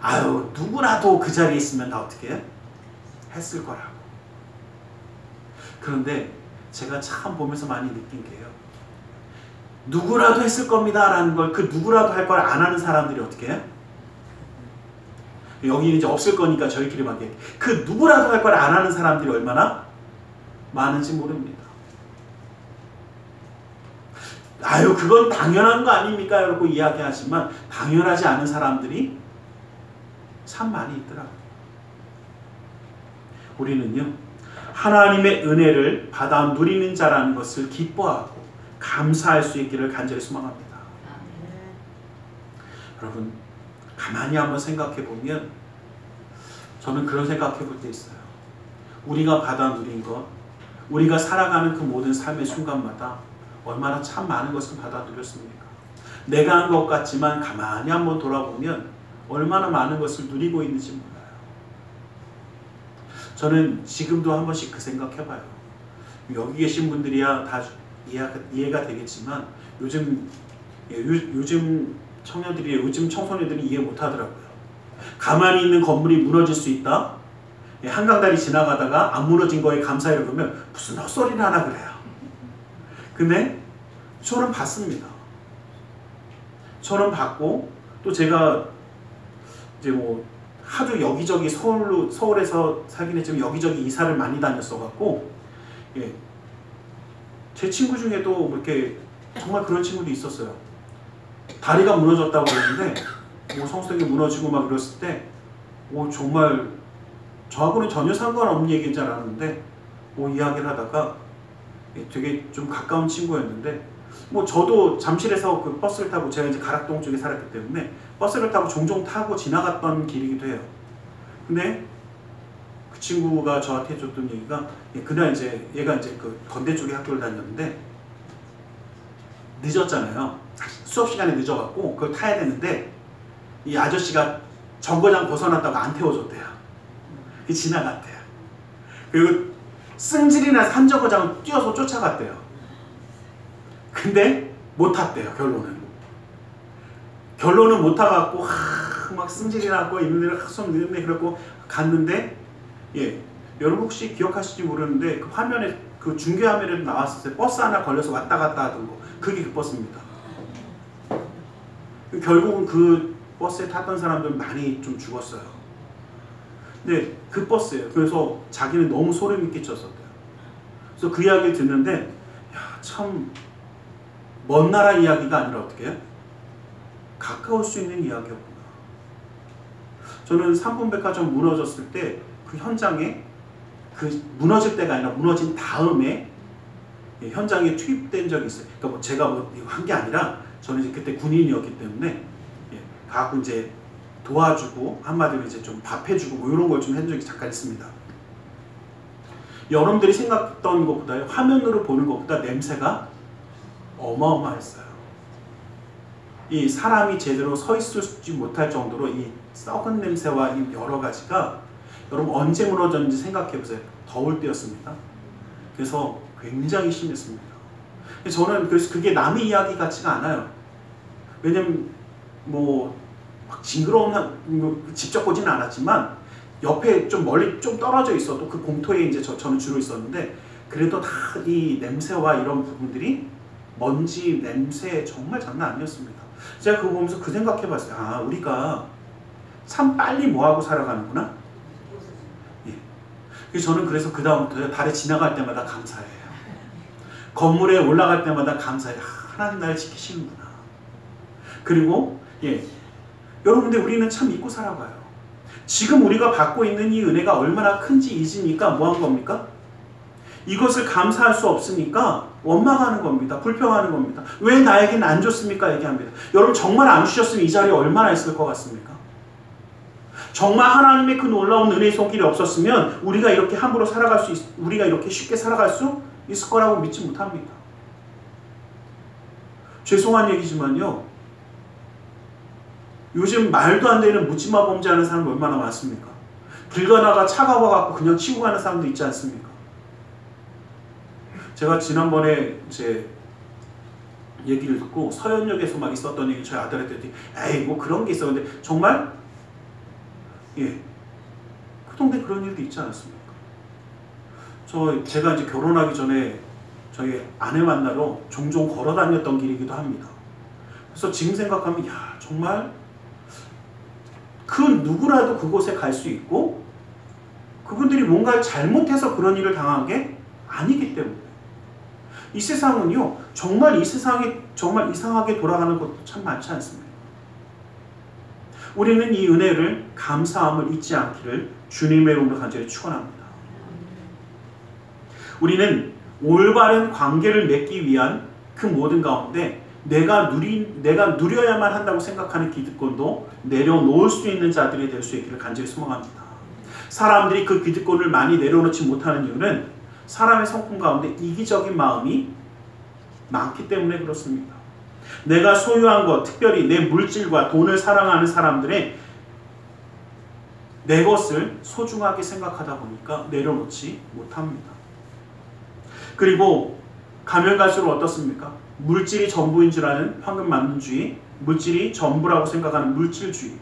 아유 누구라도 그 자리에 있으면 다 어떻게 했을 거라고. 그런데 제가 참 보면서 많이 느낀 게요, 누구라도 했을 겁니다 라는 걸 그 누구라도 할 걸 안 하는 사람들이 어떻게 해요? 여기 이제 없을 거니까 저희끼리만 얘기해. 그 누구라도 할 걸 안 하는 사람들이 얼마나 많은지 모릅니다. 아유 그건 당연한 거 아닙니까? 라고 이야기하지만 당연하지 않은 사람들이 참 많이 있더라고요. 우리는요 하나님의 은혜를 받아 누리는 자라는 것을 기뻐하고 감사할 수 있기를 간절히 소망합니다. 여러분 가만히 한번 생각해 보면 저는 그런 생각해 볼 때 있어요. 우리가 받아 누린 것, 우리가 살아가는 그 모든 삶의 순간마다 얼마나 참 많은 것을 받아 누렸습니까? 내가 한 것 같지만 가만히 한번 돌아보면 얼마나 많은 것을 누리고 있는지 몰라요. 저는 지금도 한 번씩 그 생각해봐요. 여기 계신 분들이야 다 이해가 되겠지만 요즘 청년들이, 요즘 청소년들이 이해 못하더라고요. 가만히 있는 건물이 무너질 수 있다? 한강다리 지나가다가 안 무너진 거에 감사해요 그러면 무슨 헛소리를 하나 그래요. 근데 저는 봤습니다. 저는 봤고 또 제가 이제 뭐 하도 여기저기 서울에서 살긴 했지만 여기저기 이사를 많이 다녔어갖고 예, 제 친구 중에도 뭐 이렇게 정말 그런 친구도 있었어요. 다리가 무너졌다고 그랬는데 뭐 성수동이 무너지고 막 그랬을 때 정말 저하고는 전혀 상관없는 얘기인 줄 알았는데 이야기를 하다가 되게 좀 가까운 친구였는데 저도 잠실에서 그 버스를 타고, 제가 이제 가락동 쪽에 살았기 때문에 버스를 타고 종종 타고 지나갔던 길이기도 해요. 근데 그 친구가 저한테 해줬던 얘기가, 그날 이제 얘가 이제 그 건대 쪽에 학교를 다녔는데 늦었잖아요. 수업 시간에 늦어갖고 그걸 타야 되는데 이 아저씨가 정거장 벗어났다고 안 태워줬대요. 지나갔대요. 그리고 승질이 나서 한 정거장을 뛰어서 쫓아갔대요. 근데 못 탔대요. 결론은 못 타갖고 막 승질이 나고 있는 데를 손 넣네 그러고 갔는데 예 여러분 혹시 기억하실지 모르는데 그 화면에 그 중계 화면에 나왔을 때 버스 하나 걸려서 왔다 갔다 하던 거 그게 그 버스입니다. 결국은 그 버스에 탔던 사람들 많이 좀 죽었어요. 근데 그 버스예요. 그래서 자기는 너무 소름이 끼쳤었대요. 그래서 그 이야기를 듣는데 참 먼 나라 이야기가 아니라 어떻게 해요? 가까울 수 있는 이야기였구나. 저는 삼풍백화점 무너졌을 때 그 현장에 그 무너질 때가 아니라 무너진 다음에 현장에 투입된 적이 있어요. 그러니까 뭐 제가 뭐 한 게 아니라 저는 이제 그때 군인이었기 때문에 가끔 이제 도와주고 한마디로 이제 좀 밥해주고 뭐 이런 걸 좀 한 적이 잠깐 있습니다. 여러분들이 생각했던 것보다 화면으로 보는 것보다 냄새가 어마어마했어요. 이 사람이 제대로 서 있지 못할 정도로 이 썩은 냄새와 이 여러 가지가 여러분 언제 무너졌는지 생각해 보세요. 더울 때였습니다. 그래서 굉장히 심했습니다. 저는 그래서 그게 남의 이야기 같지가 않아요. 왜냐면 뭐 막 징그러운 직접 보지는 않았지만 옆에 좀 멀리 좀 떨어져 있어도 그 공터에 이제 저는 주로 있었는데 그래도 다 이 냄새와 이런 부분들이 먼지 냄새 정말 장난 아니었습니다. 제가 그거 보면서 그 생각해봤어요. 아 우리가 참 빨리 뭐하고 살아가는구나. 예. 그래서 저는 그래서 그 다음부터 달에 지나갈 때마다 감사해요. 건물에 올라갈 때마다 감사해요. 하나님 나를 지키시는구나. 그리고 예, 여러분들 우리는 참 믿고 살아가요. 지금 우리가 받고 있는 이 은혜가 얼마나 큰지 잊으니까 뭐 한 겁니까? 이것을 감사할 수 없으니까 원망하는 겁니다. 불평하는 겁니다. 왜 나에게는 안 줬습니까? 얘기합니다. 여러분 정말 안 주셨으면 이 자리에 얼마나 있을 것 같습니까? 정말 하나님의 그 놀라운 은혜의 손길이 없었으면 우리가 이렇게 함부로 살아갈 수 우리가 이렇게 쉽게 살아갈 수 있을 거라고 믿지 못합니다. 죄송한 얘기지만요. 요즘 말도 안 되는 묻지마 범죄하는 사람이 얼마나 많습니까? 길 가다가 차가 와갖고 그냥 치고 가는 사람도 있지 않습니까? 제가 지난번에 이제 얘기를 듣고 서현역에서 막 있었던 얘기 저희 아들한테 했더니 에이 뭐 그런 게 있어. 근데 정말 예, 그 동네 그런 일도 있지 않았습니까? 제가 이제 결혼하기 전에 저희 아내 만나러 종종 걸어 다녔던 길이기도 합니다. 그래서 지금 생각하면 야 정말 그 누구라도 그곳에 갈 수 있고 그분들이 뭔가 잘못해서 그런 일을 당한 게 아니기 때문에 이 세상은요 정말 이 세상이 정말 이상하게 돌아가는 것도 참 많지 않습니까? 우리는 이 은혜를 감사함을 잊지 않기를 주님의 이름으로 간절히 축원합니다. 우리는 올바른 관계를 맺기 위한 그 모든 가운데 내가 누려야만 한다고 생각하는 기득권도 내려놓을 수 있는 자들이 될 수 있기를 간절히 소망합니다. 사람들이 그 기득권을 많이 내려놓지 못하는 이유는 사람의 성품 가운데 이기적인 마음이 많기 때문에 그렇습니다. 내가 소유한 것, 특별히 내 물질과 돈을 사랑하는 사람들의 내 것을 소중하게 생각하다 보니까 내려놓지 못합니다. 그리고 가면 갈수록 어떻습니까? 물질이 전부인 줄 아는 황금만능주의, 물질이 전부라고 생각하는 물질주의,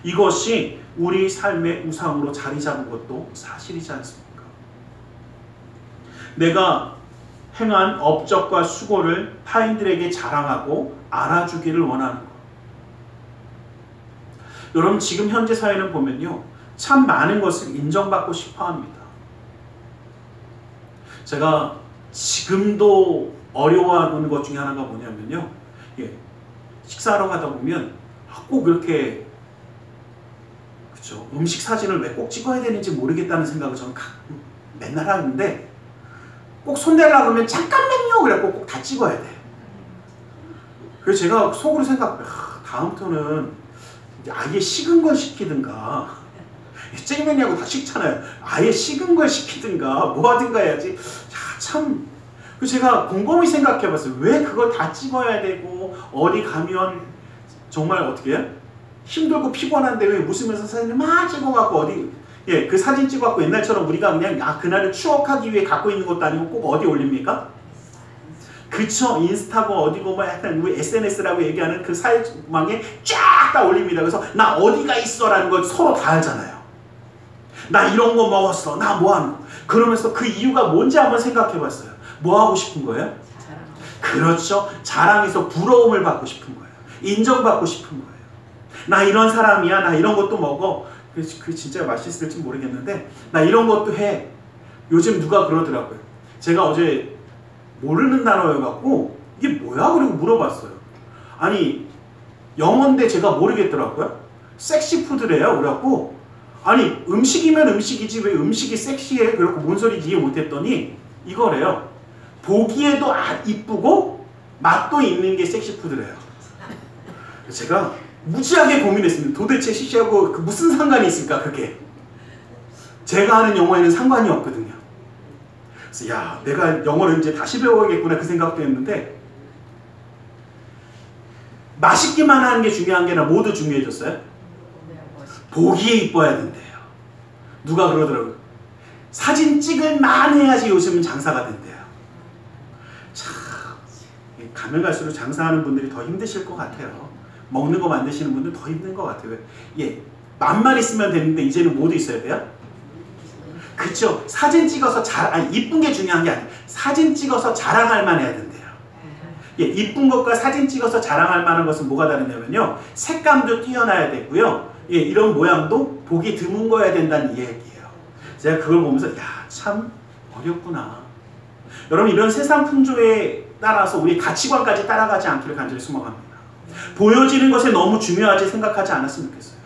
이것이 우리 삶의 우상으로 자리 잡은 것도 사실이지 않습니까? 내가 행한 업적과 수고를 타인들에게 자랑하고 알아주기를 원하는 것. 여러분 지금 현재 사회는 보면요 참 많은 것을 인정받고 싶어 합니다. 제가 지금도 어려워하는 것 중에 하나가 뭐냐면요. 예, 식사하러 가다 보면 꼭 이렇게 그쵸, 음식 사진을 왜 꼭 찍어야 되는지 모르겠다는 생각을 저는 맨날 하는데 꼭 손대려고 하면 잠깐만요 그래갖고 꼭 다 찍어야 돼. 그래서 제가 속으로 다음부터는 아예 식은 걸 시키든가 찌개면이하고 다 식잖아요. 아예 식은 걸 시키든가 뭐 하든가 해야지. 참 제가 곰곰이 생각해봤어요. 왜 그걸 다 찍어야 되고 어디 가면 정말 어떻게 해요? 힘들고 피곤한데 왜 웃으면서 사진을 막 찍어갖고 어디 예, 그 사진 찍어갖고 옛날처럼 우리가 그냥 그날을 추억하기 위해 갖고 있는 것도 아니고 꼭 어디 올립니까? 그쵸? 인스타고 어디고 뭐 약간 우리 SNS라고 얘기하는 그 사회망에 쫙 다 올립니다. 그래서 나 어디가 있어라는 걸 서로 다 알잖아요. 나 이런 거 먹었어. 나 뭐 하는 거. 그러면서 그 이유가 뭔지 한번 생각해 봤어요. 뭐 하고 싶은 거예요? 그렇죠. 자랑해서 부러움을 받고 싶은 거예요. 인정받고 싶은 거예요. 나 이런 사람이야. 나 이런 것도 먹어. 그 진짜 맛있을지 모르겠는데 나 이런 것도 해. 요즘 누가 그러더라고요. 제가 어제 모르는 단어여갖고 이게 뭐야? 그리고 물어봤어요. 아니 영어인데 제가 모르겠더라고요. 섹시푸드래요. 그래갖고 아니 음식이면 음식이지 왜 음식이 섹시해? 그래갖고 뭔 소리인지 이해 못했더니 이거래요. 보기에도 이쁘고 맛도 있는 게 섹시푸드래요. 제가 무지하게 고민했습니다. 도대체 섹시하고 무슨 상관이 있을까 그게. 제가 하는 영어에는 상관이 없거든요. 그래서 야 내가 영어를 이제 다시 배워야겠구나 그 생각도 했는데 맛있기만 하는 게 중요한 게 아니라 모두 중요해졌어요. 보기에 이뻐야 된대요. 누가 그러더라고요. 사진 찍을만 해야지 요즘은 장사가 된대요. 참 가면 갈수록 장사하는 분들이 더 힘드실 것 같아요. 먹는 거 만드시는 분들 더 힘든 것 같아요. 예, 맛만 있으면 되는데 이제는 뭐도 있어야 돼요? 그쵸? 사진 찍어서 이쁜 게 중요한 게 아니에요. 사진 찍어서 자랑할 만 해야 된대요. 예, 이쁜 것과 사진 찍어서 자랑할 만한 것은 뭐가 다르냐면요. 색감도 뛰어나야 되고요. 예, 이런 모양도 보기 드문 거여야 된다는 이야기예요. 제가 그걸 보면서 야, 참 어렵구나. 여러분 이런 세상 풍조에 따라서 우리 가치관까지 따라가지 않기를 간절히 소망합니다. 보여지는 것에 너무 중요하지 생각하지 않았으면 좋겠어요.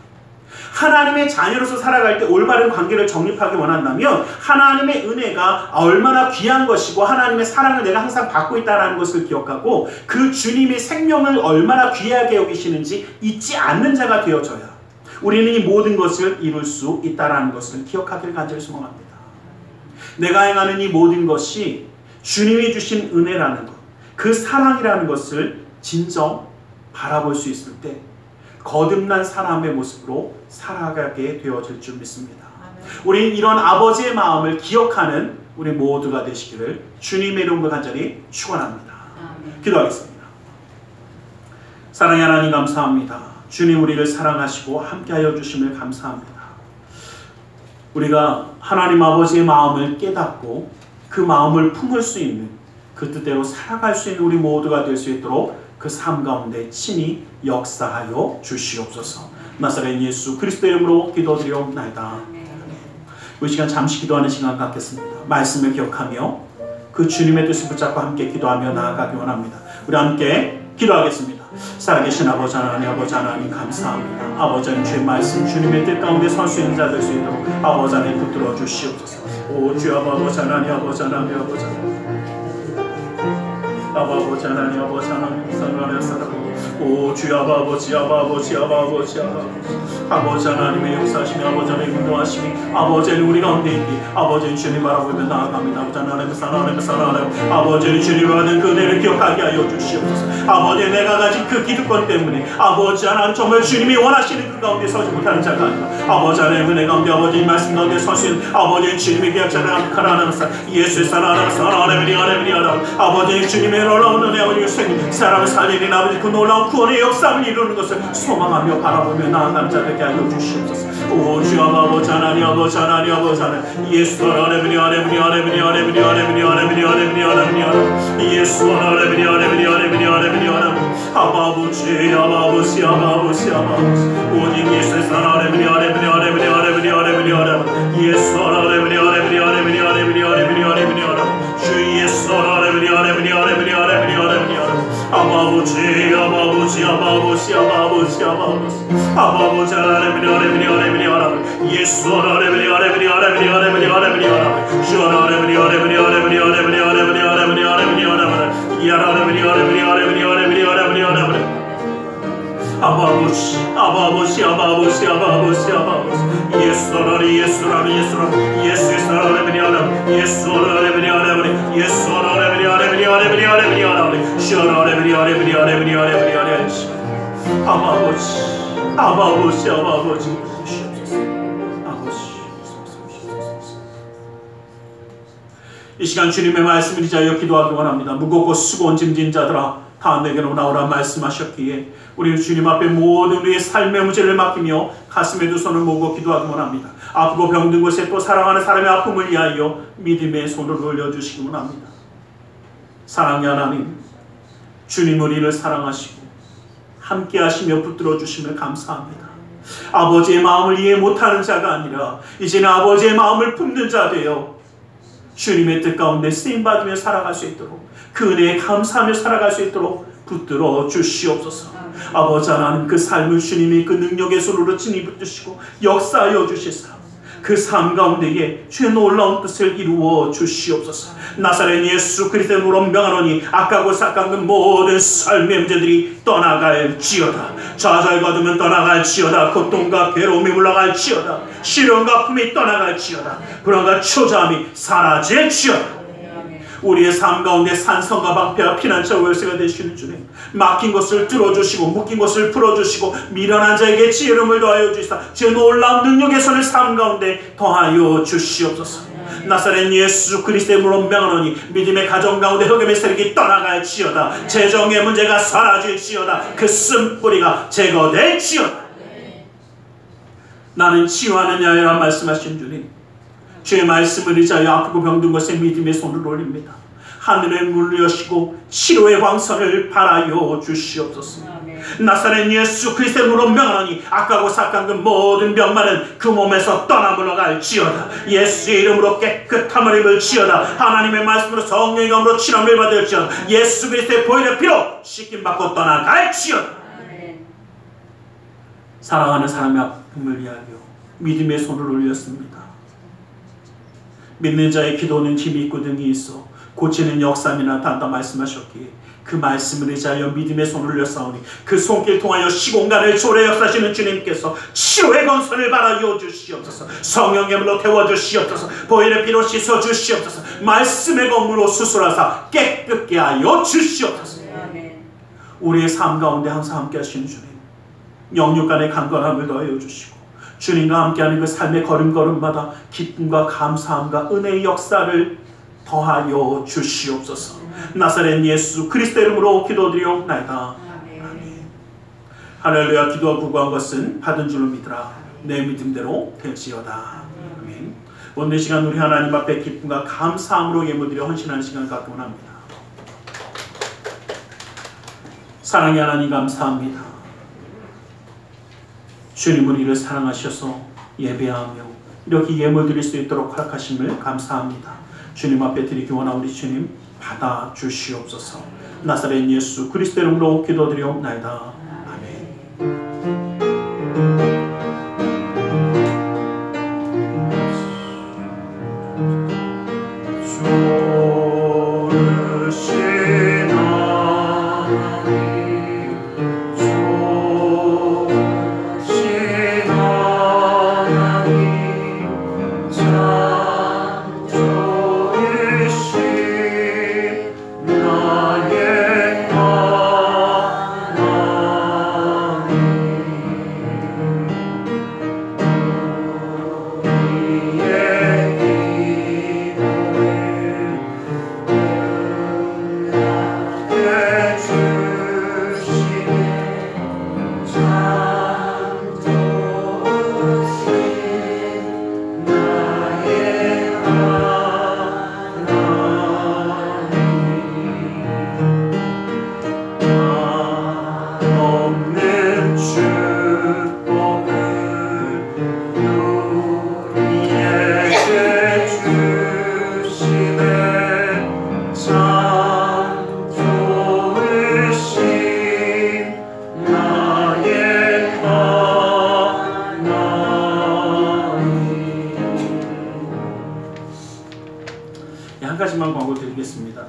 하나님의 자녀로서 살아갈 때 올바른 관계를 정립하기 원한다면 하나님의 은혜가 얼마나 귀한 것이고 하나님의 사랑을 내가 항상 받고 있다는 것을 기억하고 그 주님의 생명을 얼마나 귀하게 여기시는지 잊지 않는 자가 되어져야 우리는 이 모든 것을 이룰 수 있다는 것을 기억하기를 간절히 소망합니다. 내가 행하는 이 모든 것이 주님이 주신 은혜라는 것, 그 사랑이라는 것을 진정 바라볼 수 있을 때 거듭난 사람의 모습으로 살아가게 되어질 줄 믿습니다. 우리는 이런 아버지의 마음을 기억하는 우리 모두가 되시기를 주님의 이름으로 간절히 축원합니다. 기도하겠습니다. 사랑의 하나님 감사합니다. 주님 우리를 사랑하시고 함께하여 주심을 감사합니다. 우리가 하나님 아버지의 마음을 깨닫고 그 마음을 품을 수 있는 그 뜻대로 살아갈 수 있는 우리 모두가 될 수 있도록 그 삶 가운데 친히 역사하여 주시옵소서. 나사렛 예수 그리스도 이름으로 기도드리옵나이다. 이 시간 잠시 기도하는 시간 갖겠습니다. 말씀을 기억하며 그 주님의 뜻을 붙잡고 함께 기도하며 나아가기 원합니다. 우리 함께 기도하겠습니다. 살아계신 아버지 하나님 감사합니다. 아버지 하나님 주의 말씀 주님의 뜻 가운데 설 수 있는 자 될 수 있도록 아버지 하나님 붙들어 주시옵소서. 오 주여 아버지 하나님 아버지 하나님 아버지 하나님 아버지 하나님 아버지 하나님 사랑하여 살아가고 오 주여 아버지 아버지 하나님의 역사하심이 아버지 하나님의 인도하심이 아버지는 우리 가운데 있기 아버지는 주님 바라보며 나아갑니다. 아버지 하나님 사랑하며 아버지는 주님 받은 그 은혜를 기억하게 하여 주시옵소서. 아버지 내가 가진 그 기득권 때문에 아버지 하나님 정말 주님이 원하시는 그 가운데 서지 못하는 자가 아니라 아버지 하나님 은혜 가운데 아버지 말씀 가운데 설 수 있는 아버지는 주님의 계약자를 하나님사 예수의 아버지는 주님의 놀라운 은혜 아버지의 생명 사람을 살리는 아버지 그 놀라운 구원의 역사를 이루는 것을 소망하며 바라보며 나아가는 자 되게 하여 주시옵소서. 오 주 아버지 하나님 아버지 하나님 아버지 하나님 예수 하나님 예수 아버지 오직 예수의 사랑을 예수 주 예수 이 시간 주님의 말씀을 의지하여 기도하기 원합니다. 무겁고 수고온 짐진 자들아 다 내게로 나오라 말씀하셨기에 우리 주님 앞에 모든 우리의 삶의 문제를 맡기며 가슴에 두 손을 모으고 기도하기 원합니다. 아프고 병든 곳에 또 사랑하는 사람의 아픔을 위하여 믿음의 손을 올려주시기 원합니다. 사랑의 하나님, 주님 우리를 사랑하시고 함께 하시며 붙들어 주심을 감사합니다. 아버지의 마음을 이해 못하는 자가 아니라 이제는 아버지의 마음을 품는 자 되어 주님의 뜻 가운데 쓰임받으며 살아갈 수 있도록 그 은혜에 감사하며 살아갈 수 있도록 붙들어 주시옵소서. 아버지 하나님, 그 삶을 주님이 그 능력의 손으로 친히 붙드시고 역사하여 주시사 그 삶 가운데에 주의 놀라운 뜻을 이루어 주시옵소서. 나사렛 예수 그리스도의 이름으로 명하노니 악하고 삭한 그 모든 삶의 문제들이 떠나갈지어다. 좌절과 두면 떠나갈지어다. 고통과 괴로움이 물러갈지어다. 시련과 아픔이 떠나갈지어다. 불안과 초조함이 사라질지어다. 우리의 삶 가운데 산성과 방패와 피난처 월세가 되시는 주님, 막힌 것을 뚫어주시고 묶인 것을 풀어주시고 미련한 자에게 지혜름을 더하여 주시사 제 놀라운 능력의 손을 삶 가운데 더하여 주시옵소서. 나사렛 예수 그리스도의 이름으로 명하노니 믿음의 가정 가운데 흑암의 세력이 떠나갈지어다. 재정의 문제가 사라질지어다. 그 쓴뿌리가 제거될지어다. 나는 치유하는 자여라 말씀하신 주님, 주의 말씀을 의지하여 아프고 병든 것에 믿음의 손을 올립니다. 하늘을 문을 여시고 치료의 광선을 발하여 주시옵소서. 나사렛 예수 그리스도의 이름으로 명하노니 악하고 삭한 그 모든 병만은 그 몸에서 떠나 물러갈지어다. 예수의 이름으로 깨끗함을 입을지어다. 하나님의 말씀으로 성령의 검으로 치료를 받을지어다. 예수 그리스도의 보혈의 피로 씻김받고 떠나갈지어다. 사랑하는 사람의 아픔을 위하여 믿음의 손을 올렸습니다. 믿는 자의 기도는 힘이 있고 등이 있어 고치는 역사함이 나타난다 말씀하셨기에 그 말씀을 의지하여 믿음의 손을 올렸사오니 그 손길 통하여 시공간을 초래 역사하시는 주님께서 치료의 권선을 발하여 주시옵소서. 성령의 물로 태워주시옵소서. 보혈의 피로 씻어주시옵소서. 말씀의 검으로 수술하사 깨끗게 하여 주시옵소서. 우리의 삶 가운데 항상 함께 하시는 주님, 영육 간의 강건함을 더하여 주시고 주님과 함께하는 그 삶의 걸음걸음마다 기쁨과 감사함과 은혜의 역사를 더하여 주시옵소서. 나사렛 예수 그리스도의 이름으로 기도드리옵나이다. 아멘. 할렐루야. 기도와 구구한 것은 받은 줄로 믿으라. 내 믿음대로 될지어다. 아멘. 오늘 시간 우리 하나님 앞에 기쁨과 감사함으로 예물드려 헌신하는 시간을 갖기 원합니다. 사랑의 하나님 감사합니다. 주님 우리를 사랑하셔서 예배하며 이렇게 예물 드릴 수 있도록 허락하심을 감사합니다. 주님 앞에 드리기 원하오니 우리 주님 받아 주시옵소서. 나사렛 예수 그리스도의 이름으로 기도드리옵나이다. 아멘.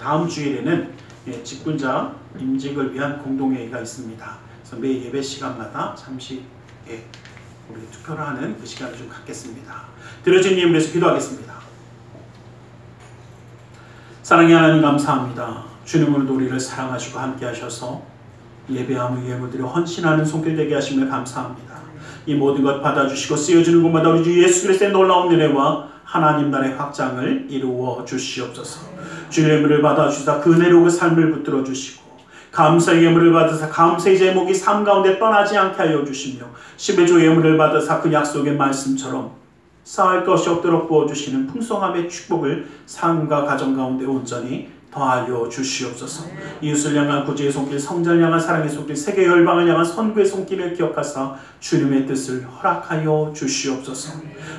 다음 주일에는 직분자 임직을 위한 공동회의가 있습니다. 그래서 매 예배 시간마다 잠시 우리 투표를 하는 그 시간을 좀 갖겠습니다. 드려진 예물에 대해서 기도하겠습니다. 사랑의 하나님 감사합니다. 주님 오늘도 우리를 사랑하시고 함께 하셔서 예배하며 예물드려 헌신하는 손길 되게 하심을 감사합니다. 이 모든 것 받아주시고 쓰여지는 곳마다 우리 주 예수 그리스도의 놀라운 은혜와 하나님 나라의 확장을 이루어 주시옵소서. 주의 예물을 받아 주사 그 은혜로 그 삶을 붙들어 주시고 감사의 예물을 받으사 감사의 제목이 삶 가운데 떠나지 않게 하여 주시며 11조 예물을 받으사 그 약속의 말씀처럼 쌓을 것이 없도록 부어주시는 풍성함의 축복을 삶과 가정 가운데 온전히 더하여 주시옵소서. 이웃을 향한 구제의 손길, 성전을 향한 사랑의 손길, 세계 열방을 향한 선구의 손길을 기억하사 주님의 뜻을 허락하여 주시옵소서.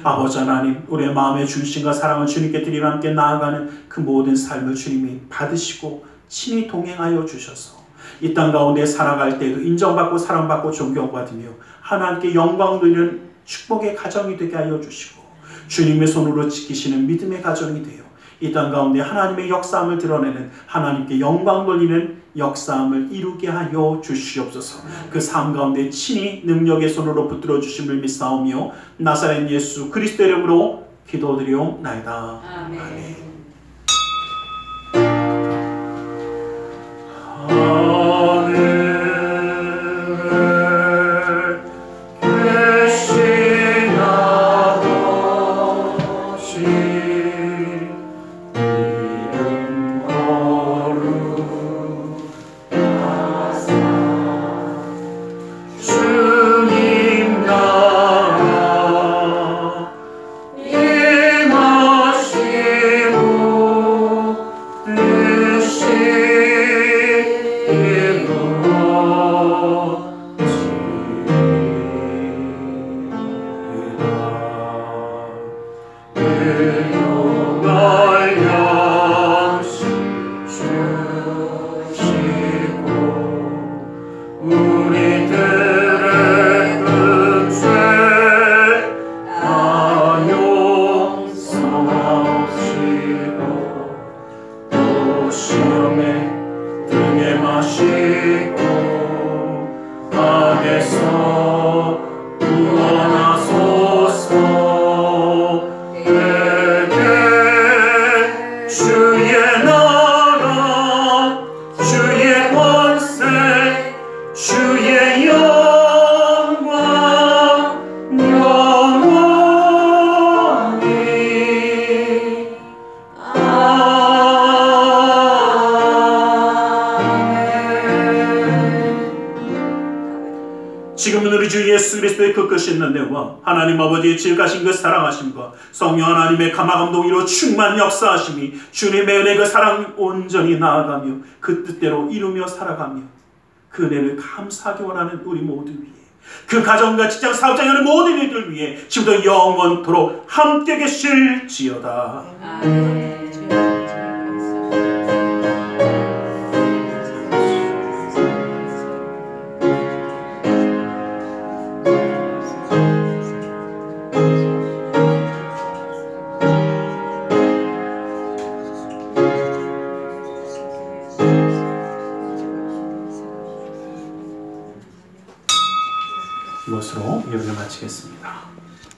아버지 하나님, 우리의 마음의 중심과 사랑을 주님께 드리며 함께 나아가는 그 모든 삶을 주님이 받으시고 친히 동행하여 주셔서 이 땅 가운데 살아갈 때에도 인정받고 사랑받고 존경받으며 하나님께 영광 돌리는 축복의 가정이 되게 하여 주시고 주님의 손으로 지키시는 믿음의 가정이 되어 이 땅 가운데 하나님의 역사함을 드러내는 하나님께 영광 돌리는 역사함을 이루게 하여 주시옵소서. 그 삶 가운데 친히 능력의 손으로 붙들어 주심을 믿사오며 나사렛 예수 그리스도의 이름으로 기도드리옵나이다. 아멘. 하늘에 계신 아버지 이름 거룩하사 주님 나라 임하시고 뜻이 지금은 우리 주 예수 그리스도의 그 크신 은혜와 하나님 아버지의 지극하신 그 사랑하심과 성령 하나님의 감화감동으로 충만 역사하심이 주님의 은혜 그 사랑 온전히 나아가며 그 뜻대로 이루며 살아가며 그 은혜를 감사하기 원하는 우리 모두 위해 그 가정과 직장 사업장에 있는 모든 이들 위해 지금도 영원토록 함께 계실지어다. 아멘. 이것으로 예배를 마치겠습니다.